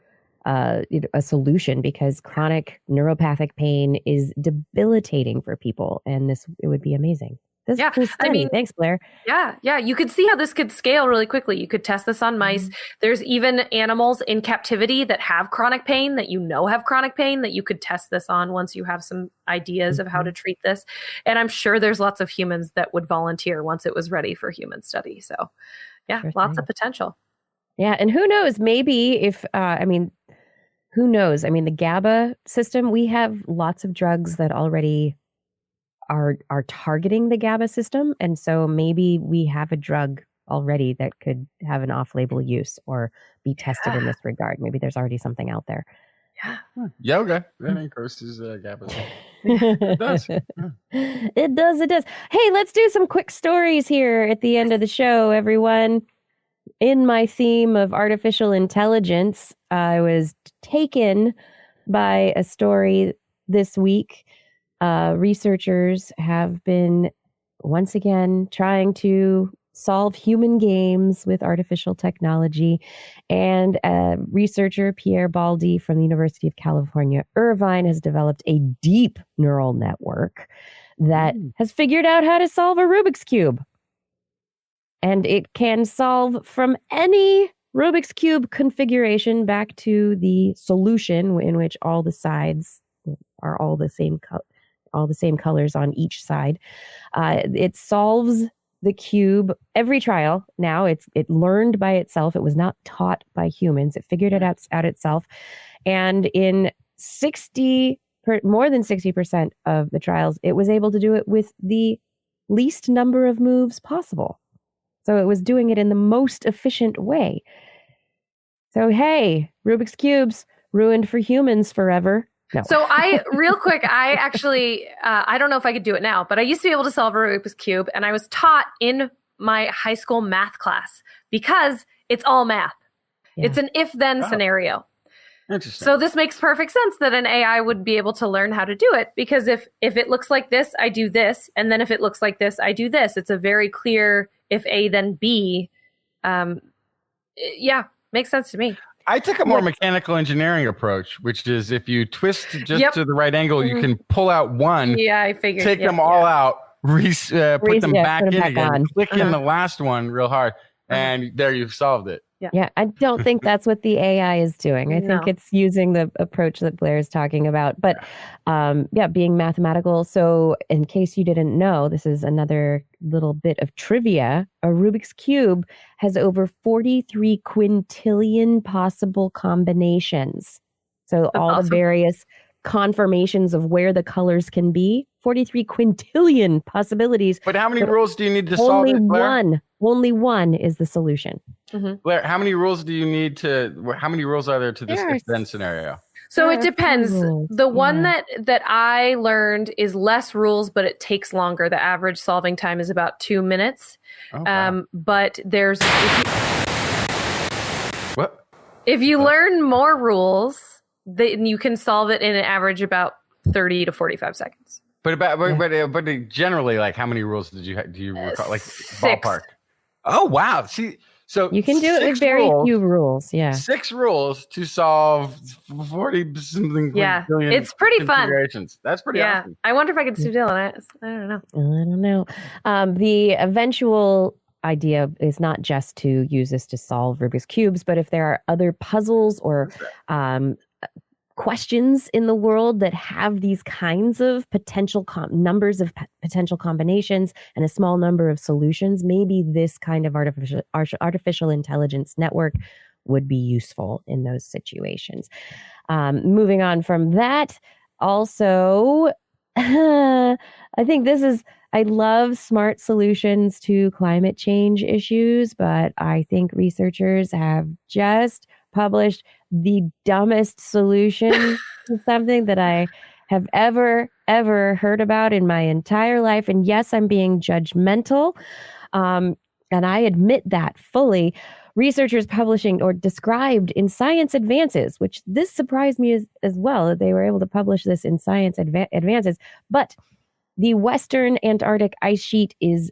a solution, because chronic neuropathic pain is debilitating for people, and it would be amazing. This is cool study. Thanks, Blair. Yeah. You could see how this could scale really quickly. You could test this on mice. Mm-hmm. There's even animals in captivity that have chronic pain, that have chronic pain, that you could test this on once you have some ideas of how to treat this. And I'm sure there's lots of humans that would volunteer once it was ready for human study. So lots of potential. Yeah. And who knows, maybe if, who knows? I mean, the GABA system, we have lots of drugs that already are targeting the GABA system. And so maybe we have a drug already that could have an off-label use or be tested in this regard. Maybe there's already something out there. Yeah. Yoga. That increases GABA. It does. It does. Hey, let's do some quick stories here at the end of the show, everyone. In my theme of artificial intelligence, I was taken by a story this week. Researchers have been once again trying to solve human games with artificial technology. And researcher Pierre Baldi from the University of California, Irvine, has developed a deep neural network that has figured out how to solve a Rubik's Cube. And it can solve from any Rubik's Cube configuration back to the solution in which all the sides are all the same colors on each side. It solves the cube, every trial now, it learned by itself. It was not taught by humans. It figured it out itself. And in more than 60% of the trials, it was able to do it with the least number of moves possible. So it was doing it in the most efficient way. So, hey, Rubik's Cubes ruined for humans forever. No. So real quick, I actually, I don't know if I could do it now, but I used to be able to solve a Rubik's Cube, and I was taught in my high school math class because it's all math. Yeah. It's an if-then scenario. Interesting. So this makes perfect sense that an AI would be able to learn how to do it, because if it looks like this, I do this, and then if it looks like this, I do this. It's a very clear if A, then B. Yeah, makes sense to me. I took a more mechanical engineering approach, which is if you twist just to the right angle, you can pull out one. Yeah, I figured. Take them all out, put them back in again, click in the last one real hard, and there you've solved it. Yeah, I don't think that's what the AI is doing. I think it's using the approach that Blair is talking about. But being mathematical. So in case you didn't know, this is another little bit of trivia. A Rubik's Cube has over 43 quintillion possible combinations. So that's all the various conformations of where the colors can be, 43 quintillion possibilities. But how many rules do you need to solve it, Blair? Only one is the solution. Mm-hmm. Blair, how many rules do you need how many rules are there to this if-then scenario? So it depends. The one that I learned is less rules, but it takes longer. The average solving time is about 2 minutes. Oh, wow. But there's... What? If you learn more rules, then you can solve it in an average about 30 to 45 seconds. But generally, like, how many rules do you recall? Like 6. Ballpark. Oh wow! See, so you can do it with very few rules. Yeah, 6 rules to solve 40 something. Yeah, it's pretty fun. That's pretty awesome. I wonder if I could still I don't know. The eventual idea is not just to use this to solve Rubik's Cubes, but if there are other puzzles or questions in the world that have these kinds of potential numbers of potential combinations and a small number of solutions, maybe this kind of artificial intelligence network would be useful in those situations. Moving on from that, also, I think I love smart solutions to climate change issues, but I think researchers have just published the dumbest solution to something that I have ever heard about in my entire life. And yes, I'm being judgmental. And I admit that fully. Researchers publishing or described in Science Advances, which this surprised me as well, that they were able to publish this in Science Advances. But the Western Antarctic ice sheet is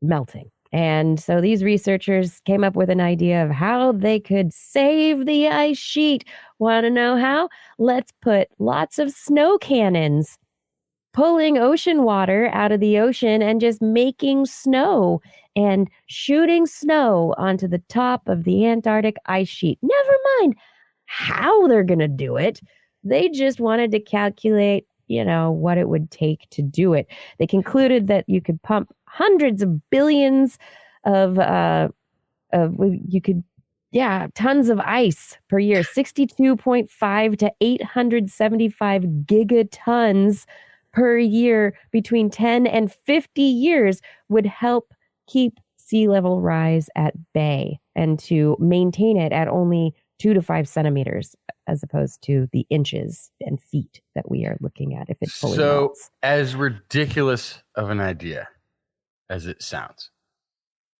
melting. And so these researchers came up with an idea of how they could save the ice sheet. Want to know how? Let's put lots of snow cannons pulling ocean water out of the ocean and just making snow and shooting snow onto the top of the Antarctic ice sheet. Never mind how they're going to do it. They just wanted to calculate, what it would take to do it. They concluded that you could pump hundreds of billions of tons of ice per year, 62.5 to 875 gigatons per year between 10 and 50 years would help keep sea level rise at bay and to maintain it at only 2 to 5 centimeters as opposed to the inches and feet that we are looking at if it fully melts. As ridiculous of an idea as it sounds,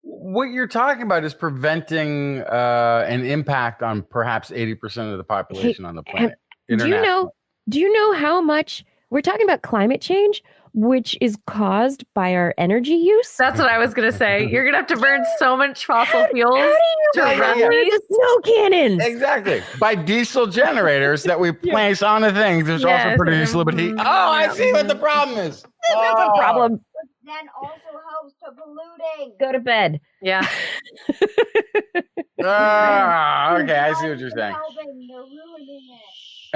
what you're talking about is preventing an impact on perhaps 80% of the population on the planet. Do you know how much we're talking about climate change, which is caused by our energy use? That's what I was going to say. You're going to have to burn so much fossil fuels to run these snow cannons. Exactly. By diesel generators that we place on the things, which also produce a little bit of heat. Oh, I see what the problem is. That's a problem. Then also helps to polluting. Go to bed. Yeah. Okay, I see what you're saying. They're ruining it.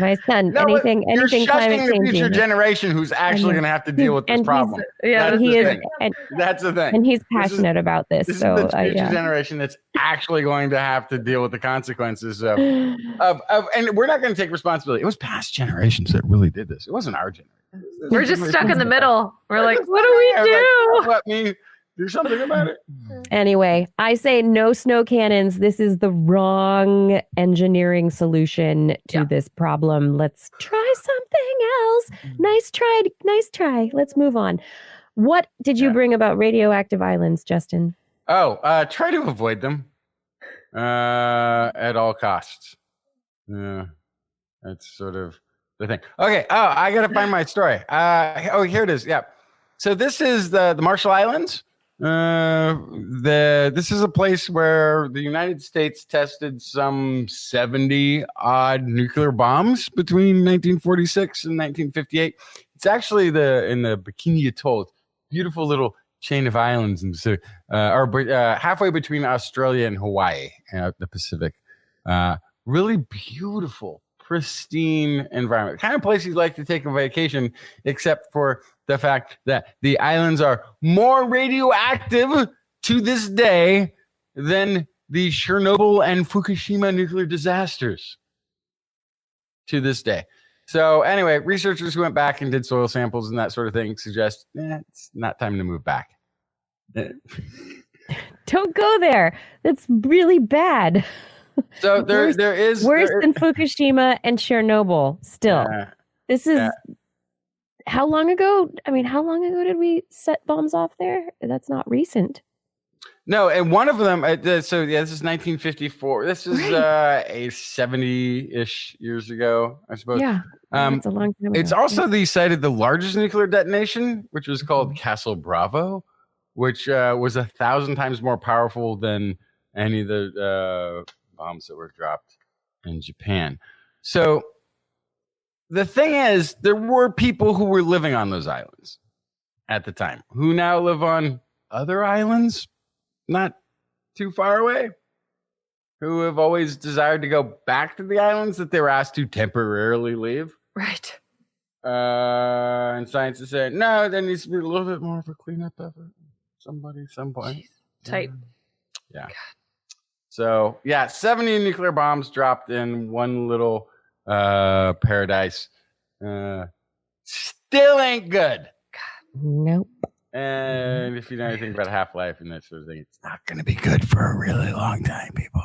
My son, No, anything you're climate shushing the changing. future generation who's actually going to have to deal with this problem. Yeah, That's he the is, thing. That's the thing. and he's passionate about this. This So is the future yeah. generation that's actually going to have to deal with the consequences of and we're not going to take responsibility. It was past generations that really did this. It wasn't our generation. We're just stuck in the middle. We're like, what do we do? Let me do something about it. Anyway, I say no snow cannons. This is the wrong engineering solution to this problem. Let's try something else. Nice try. Let's move on. What did you bring about radioactive islands, Justin? Oh, try to avoid them at all costs. Yeah, that's sort of the thing. Okay. Oh, I got to find my story. Here it is. Yeah. So this is the Marshall Islands. This is a place where the United States tested some 70 odd nuclear bombs between 1946 and 1958. It's actually in the Bikini Atoll, beautiful little chain of islands in the Pacific, halfway between Australia and Hawaii, the Pacific. Really beautiful, pristine environment. The kind of place you'd like to take a vacation, except for the fact that the islands are more radioactive to this day than the Chernobyl and Fukushima nuclear disasters to this day. So anyway, researchers who went back and did soil samples and that sort of thing suggest it's not time to move back. Don't go there. That's really bad. So there is worse than Fukushima and Chernobyl. Still, this is how long ago? I mean, how long ago did we set bombs off there? That's not recent. No, and one of them. This is 1954. This is a 70-ish years ago, I suppose. Yeah, it's a long time ago. It's also the site of the largest nuclear detonation, which was called Castle Bravo, which was 1,000 times more powerful than any of the bombs that were dropped in Japan. So the thing is, there were people who were living on those islands at the time who now live on other islands not too far away, who have always desired to go back to the islands that they were asked to temporarily leave. Right. And science is saying, no, there needs to be a little bit more of a cleanup effort. Somebody, some point. Jeez. Tight. Yeah. God. So, 70 nuclear bombs dropped in one little paradise. Still ain't good. Nope. And if you know anything about Half-Life and that sort of thing, it's not going to be good for a really long time, people.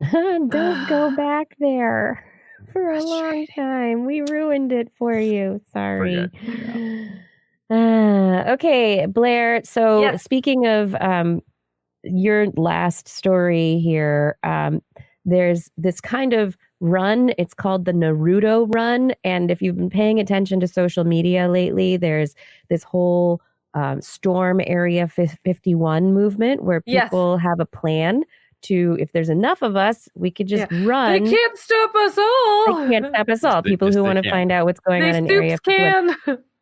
Don't go back there for a long time. We ruined it for you. Sorry. Okay, Blair. So speaking of your last story here, there's this kind of run. It's called the Naruto run. And if you've been paying attention to social media lately, there's this whole Storm Area 51 movement where people have a plan to, if there's enough of us, we could just run. They can't stop us all. They can't stop us all. People who want to find out what's going on in Area 51.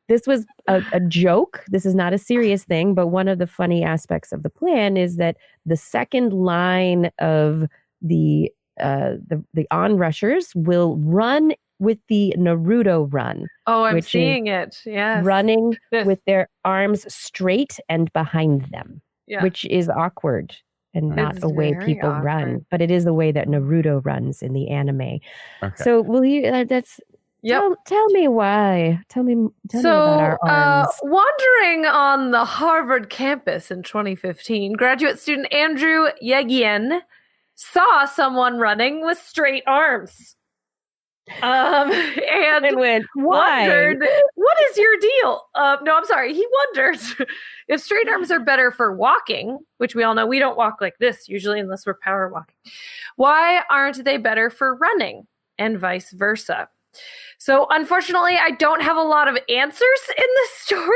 This was a joke. This is not a serious thing, but one of the funny aspects of the plan is that the second line of the onrushers will run with the Naruto run. Oh, I'm seeing it. Yes. Running with their arms straight and behind them, which is awkward and not a way people run, but it is the way that Naruto runs in the anime. Okay. So will you, tell me why. Tell me about our arms. Wandering on the Harvard campus in 2015, graduate student Andrew Yegian saw someone running with straight arms. And went, why? Wondered, what is your deal? No, I'm sorry. He wondered if straight arms are better for walking, which we all know we don't walk like this usually unless we're power walking. Why aren't they better for running and vice versa? So unfortunately, I don't have a lot of answers in this story.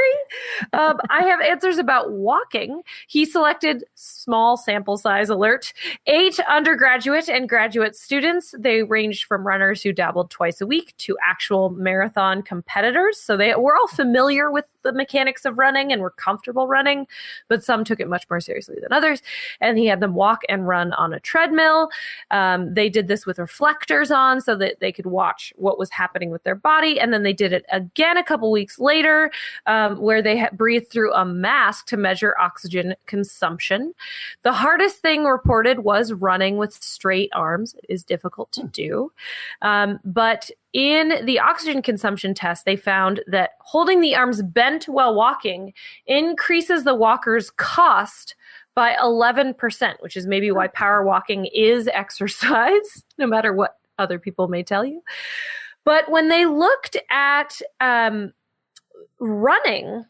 I have answers about walking. He selected, small sample size alert, 8 undergraduate and graduate students. They ranged from runners who dabbled twice a week to actual marathon competitors. So they were all familiar with the mechanics of running and were comfortable running, but some took it much more seriously than others. And he had them walk and run on a treadmill. They did this with reflectors on so that they could watch what was happening with their body. And then they did it again a couple weeks later, where they breathed through a mask to measure oxygen consumption. The hardest thing reported was running with straight arms. It is difficult to do. But in the oxygen consumption test, they found that holding the arms bent while walking increases the walker's cost by 11%, which is maybe why power walking is exercise, no matter what other people may tell you. But when they looked at running,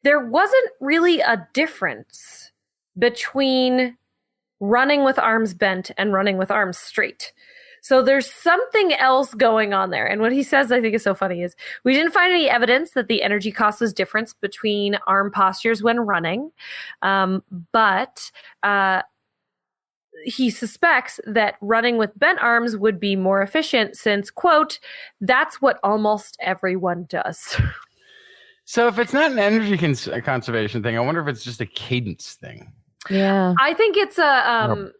there wasn't really a difference between running with arms bent and running with arms straight. So there's something else going on there. And what he says, I think is so funny, is we didn't find any evidence that the energy cost was different between arm postures when running. But he suspects that running with bent arms would be more efficient since, quote, that's what almost everyone does. So if it's not an energy conservation thing, I wonder if it's just a cadence thing. Yeah. I think it's a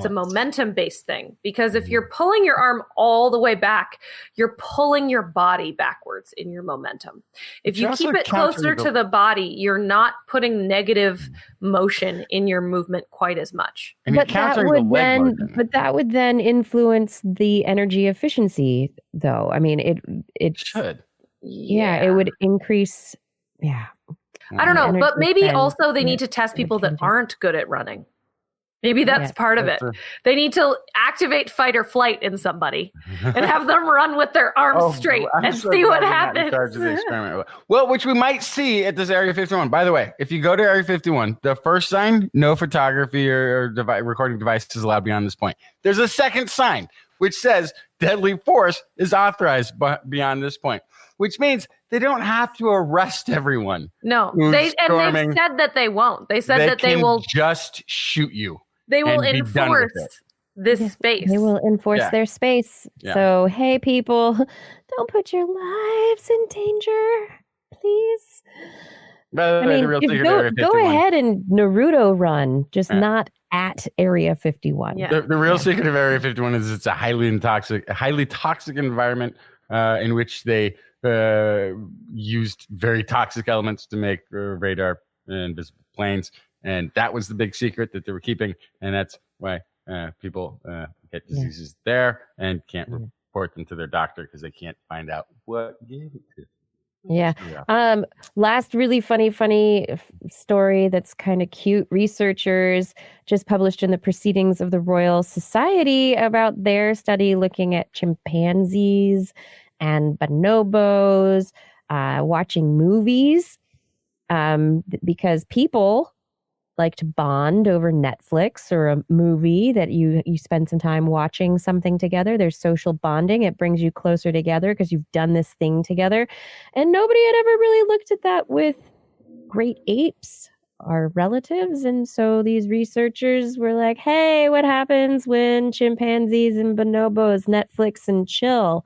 momentum based thing, because if you're pulling your arm all the way back, you're pulling your body backwards in your momentum. If you keep it closer to the body, you're not putting negative motion in your movement quite as much. But that would then influence the energy efficiency, though. I mean, it should. Yeah, it would increase. Yeah. I don't know, but maybe also they need to test people that aren't good at running. Maybe that's part of it. They need to activate fight or flight in somebody and have them run with their arms straight and see what happens. Well, which we might see at this Area 51. By the way, if you go to Area 51, the first sign, no photography or recording devices allowed beyond this point. There's a second sign, which says deadly force is authorized beyond this point, which means they don't have to arrest everyone. No, they've said that they won't. They said that they will just shoot you. They will enforce this space. They will enforce their space. Yeah. So, hey, people, don't put your lives in danger, please. I mean, go ahead and Naruto run, just not at Area 51. Yeah. The real secret of Area 51 is it's a highly toxic environment in which they used very toxic elements to make radar and invisible planes. And that was the big secret that they were keeping. And that's why people get diseases there and can't report them to their doctor because they can't find out what gave it to them. Yeah. Last really funny story that's kind of cute. Researchers just published in the Proceedings of the Royal Society about their study looking at chimpanzees and bonobos watching movies because people like to bond over Netflix or a movie that you spend some time watching something together. There's social bonding. It brings you closer together because you've done this thing together. And nobody had ever really looked at that with great apes, our relatives. And so these researchers were like, hey, what happens when chimpanzees and bonobos Netflix and chill?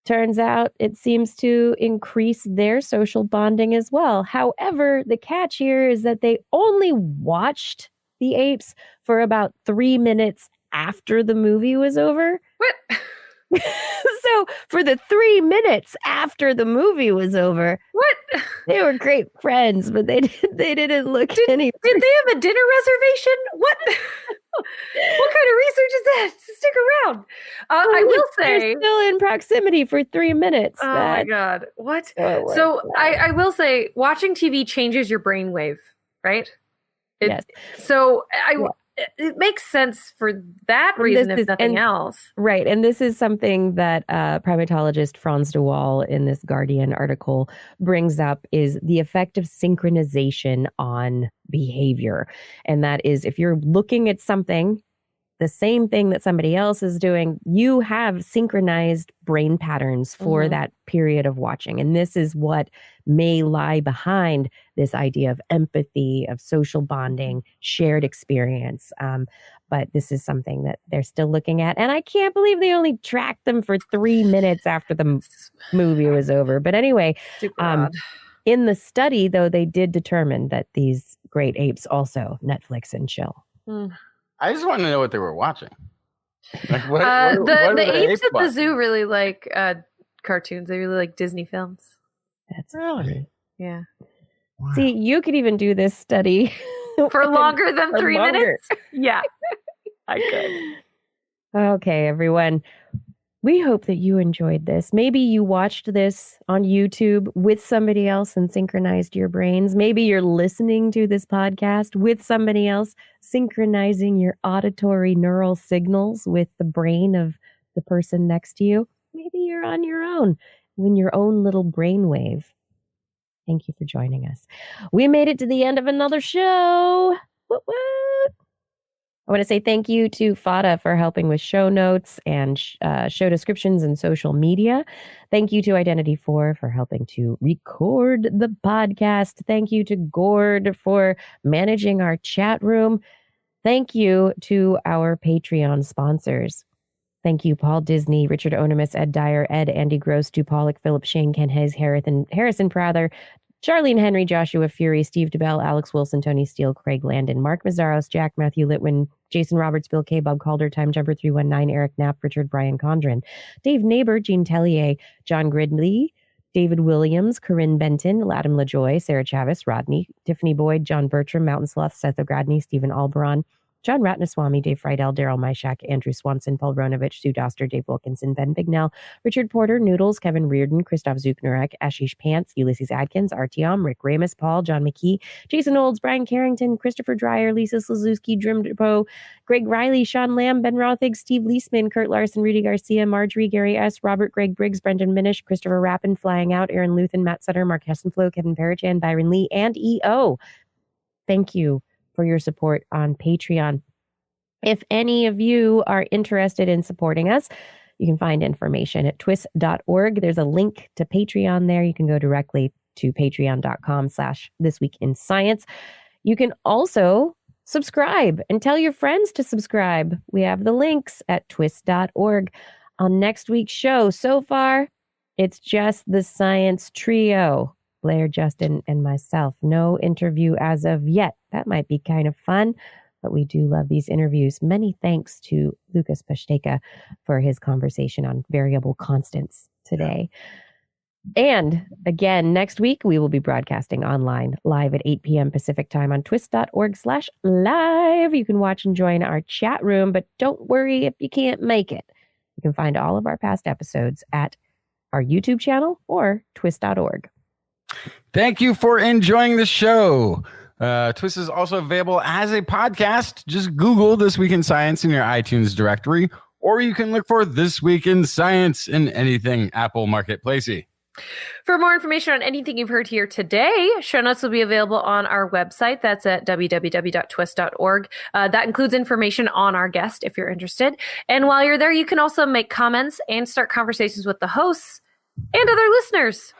Turns out it seems to increase their social bonding as well. However, the catch here is that they only watched the apes for about 3 minutes after the movie was over. What? So for the 3 minutes after the movie was over, what? They were great friends, but they didn't look any. Did they have a dinner reservation? What? What kind of research is that? Stick around. I will say they're still in proximity for 3 minutes. Oh my God. What? So I will say watching TV changes your brainwave, right? Yes. So it makes sense for that reason, if nothing else. Right. And this is something that primatologist Franz de Waal in this Guardian article brings up is the effect of synchronization on behavior. And that is if you're looking at something the same thing that somebody else is doing, you have synchronized brain patterns for that period of watching. And this is what may lie behind this idea of empathy, of social bonding, shared experience. But this is something that they're still looking at. And I can't believe they only tracked them for 3 minutes after the movie was over. But anyway, in the study, though, they did determine that these great apes also Netflix and chill. I just want to know what they were watching. Like the apes at the zoo really like cartoons. They really like Disney films. That's really, yeah. Wow. See, you could even do this study for longer than 3 minutes. Yeah, I could. Okay, everyone. We hope that you enjoyed this. Maybe you watched this on YouTube with somebody else and synchronized your brains. Maybe you're listening to this podcast with somebody else, synchronizing your auditory neural signals with the brain of the person next to you. Maybe you're on your own in your own little brainwave. Thank you for joining us. We made it to the end of another show. What? I want to say thank you to Fada for helping with show notes and show descriptions and social media. Thank you to Identity4 for helping to record the podcast. Thank you to Gord for managing our chat room. Thank you to our Patreon sponsors. Thank you, Paul Disney, Richard Onimus, Ed Dyer, Ed, Andy Gross, Stu Pollock, Philip Shane, Ken Hayes, Harrison Prather, Charlene Henry, Joshua Fury, Steve DeBell, Alex Wilson, Tony Steele, Craig Landon, Mark Mazzaros, Jack Matthew Litwin, Jason Roberts, Bill K, Bob Calder, Time Jumper 319, Eric Knapp, Richard Brian Condren, Dave Neighbor, Gene Tellier, John Gridley, David Williams, Corinne Benton, Adam LaJoy, Sarah Chavis, Rodney, Tiffany Boyd, John Bertram, Mountain Sloth, Seth O'Gradney, Stephen Alberon, John Ratnaswamy, Dave Friedel, Daryl Myshak, Andrew Swanson, Paul Ronovich, Sue Doster, Dave Wilkinson, Ben Bignell, Richard Porter, Noodles, Kevin Reardon, Christoph Zucknurek, Ashish Pants, Ulysses Adkins, Artyom, Rick Ramus, Paul, John McKee, Jason Olds, Brian Carrington, Christopher Dreyer, Lisa Slazewski, Drim Depoe, Greg Riley, Sean Lamb, Ben Rothig, Steve Leisman, Kurt Larson, Rudy Garcia, Marjorie, Gary S., Robert, Greg Briggs, Brendan Minish, Christopher Rappin, Flying Out, Aaron Luthen, Matt Sutter, Mark Hessenflow, Kevin Parachan, Byron Lee, and EO. Thank you for your support on Patreon. If any of you are interested in supporting us, you can find information at TWIS.org. There's a link to Patreon there. You can go directly to patreon.com/thisweekinscience. You can also subscribe and tell your friends to subscribe. We have the links at TWIS.org. On next week's show, so far, it's just the science trio, Blair, Justin, and myself. No interview as of yet. That might be kind of fun. But we do love these interviews. Many thanks to Lukas Pasteka for his conversation on variable constants today. And again, next week, we will be broadcasting online live at 8 p.m. Pacific time on twist.org/live. You can watch and join our chat room, but don't worry if you can't make it. You can find all of our past episodes at our YouTube channel or twist.org. Thank you for enjoying the show. TWIS is also available as a podcast. Just Google This Week in Science in your iTunes directory, or you can look for This Week in Science in anything Apple Marketplacey. For more information on anything you've heard here today, show notes will be available on our website. That's at www.twist.org. That includes information on our guest if you're interested. And while you're there, you can also make comments and start conversations with the hosts and other listeners.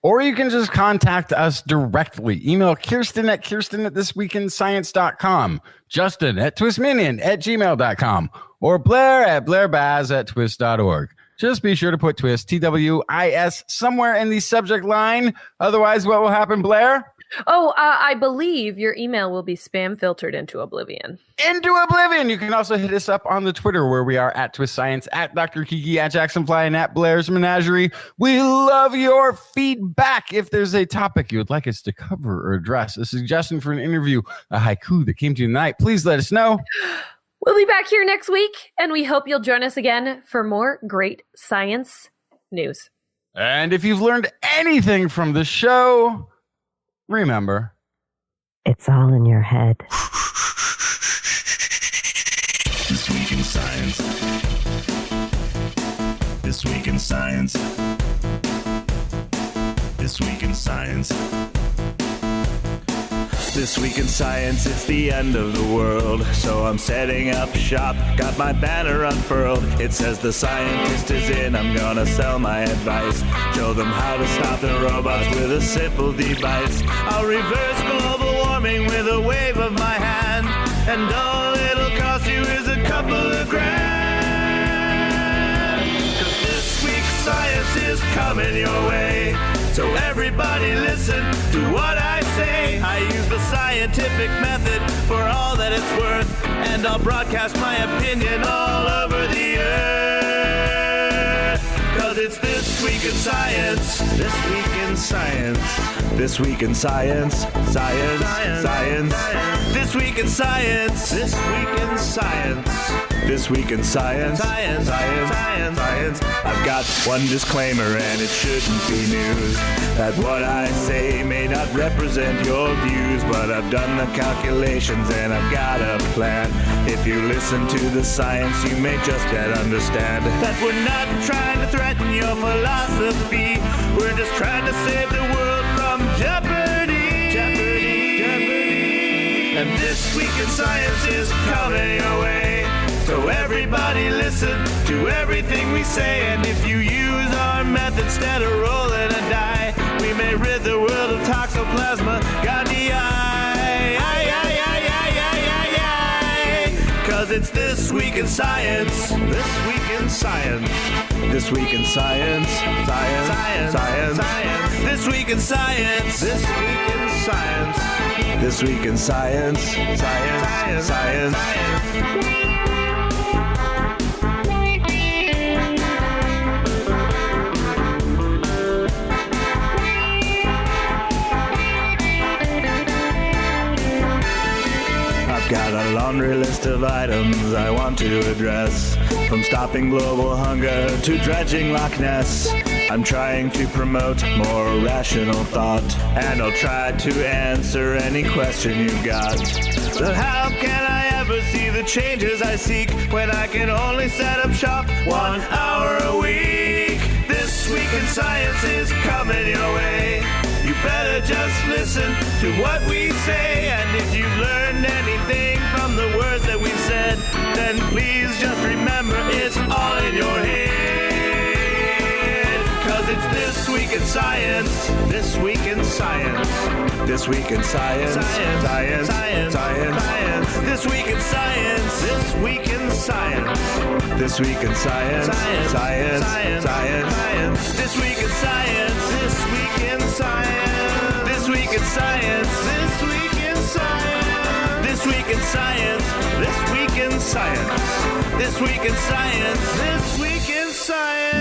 Or you can just contact us directly. Email Kirsten at thisweekinscience.com, Justin at twistminion@gmail.com, or Blair at blairbaz@twist.org. Just be sure to put TWIS, TWIS, somewhere in the subject line. Otherwise, what will happen, Blair? I believe your email will be spam filtered into oblivion. Into oblivion. You can also hit us up on the Twitter where we are at TWIS Science, at Dr. Kiki, at Jacksonfly, and at Blair's Menagerie. We love your feedback. If there's a topic you would like us to cover or address, a suggestion for an interview, a haiku that came to you tonight, please let us know. We'll be back here next week, and we hope you'll join us again for more great science news. And if you've learned anything from the show, remember, it's all in your head. This Week in Science. This Week in Science. This Week in Science. This week in science, it's the end of the world. So I'm setting up shop, got my banner unfurled. It says the scientist is in, I'm gonna sell my advice. Show them how to stop the robots with a simple device. I'll reverse global warming with a wave of my hand. And all it'll cost you is a couple of grand. 'Cause this week's science is coming your way. So everybody listen to what I say. I use the scientific method for all that it's worth. And I'll broadcast my opinion all over the earth. 'Cause it's This Week in Science. This Week in Science. This Week in Science. Science. Science. This Week in Science. This Week in Science. This Week in Science. Science. Science. Science. I've got one disclaimer and it shouldn't be news. That what I say may not represent your views. But I've done the calculations and I've got a plan. If you listen to the science, you may just yet understand that we're not trying to threaten your philosophy. We're just trying to save the world from jeopardy. Jeopardy. Jeopardy. And This Week in Science is coming your way. So everybody listen to everything we say. And if you use our method instead of rolling a die, we may rid the world of toxoplasma gondii. 'Cause it's This Week in Science. This Week in Science. This Week in Science. Science. Science. Science. This Week in Science. This Week in Science. This Week in Science. Science. Science. Got a laundry list of items I want to address. From stopping global hunger to dredging Loch Ness. I'm trying to promote more rational thought. And I'll try to answer any question you've got. So how can I ever see the changes I seek when I can only set up shop 1 hour a week? This Week in Science is coming your way. You better just listen to what we say. And if you've learned anything from the words that we've said, then please just remember it's all in your head. 'Cause it's This Week in Science. This Week in Science. This Week in Science. Science. Science. Science. Science. This Week in Science. This Week in Science. This Week in Science. Science. Science. Science. Science. This Week in Science. This Week in Science. This Week in Science. This Week in Science. This Week in Science. This Week in Science. This Week in Science. This Week in Science.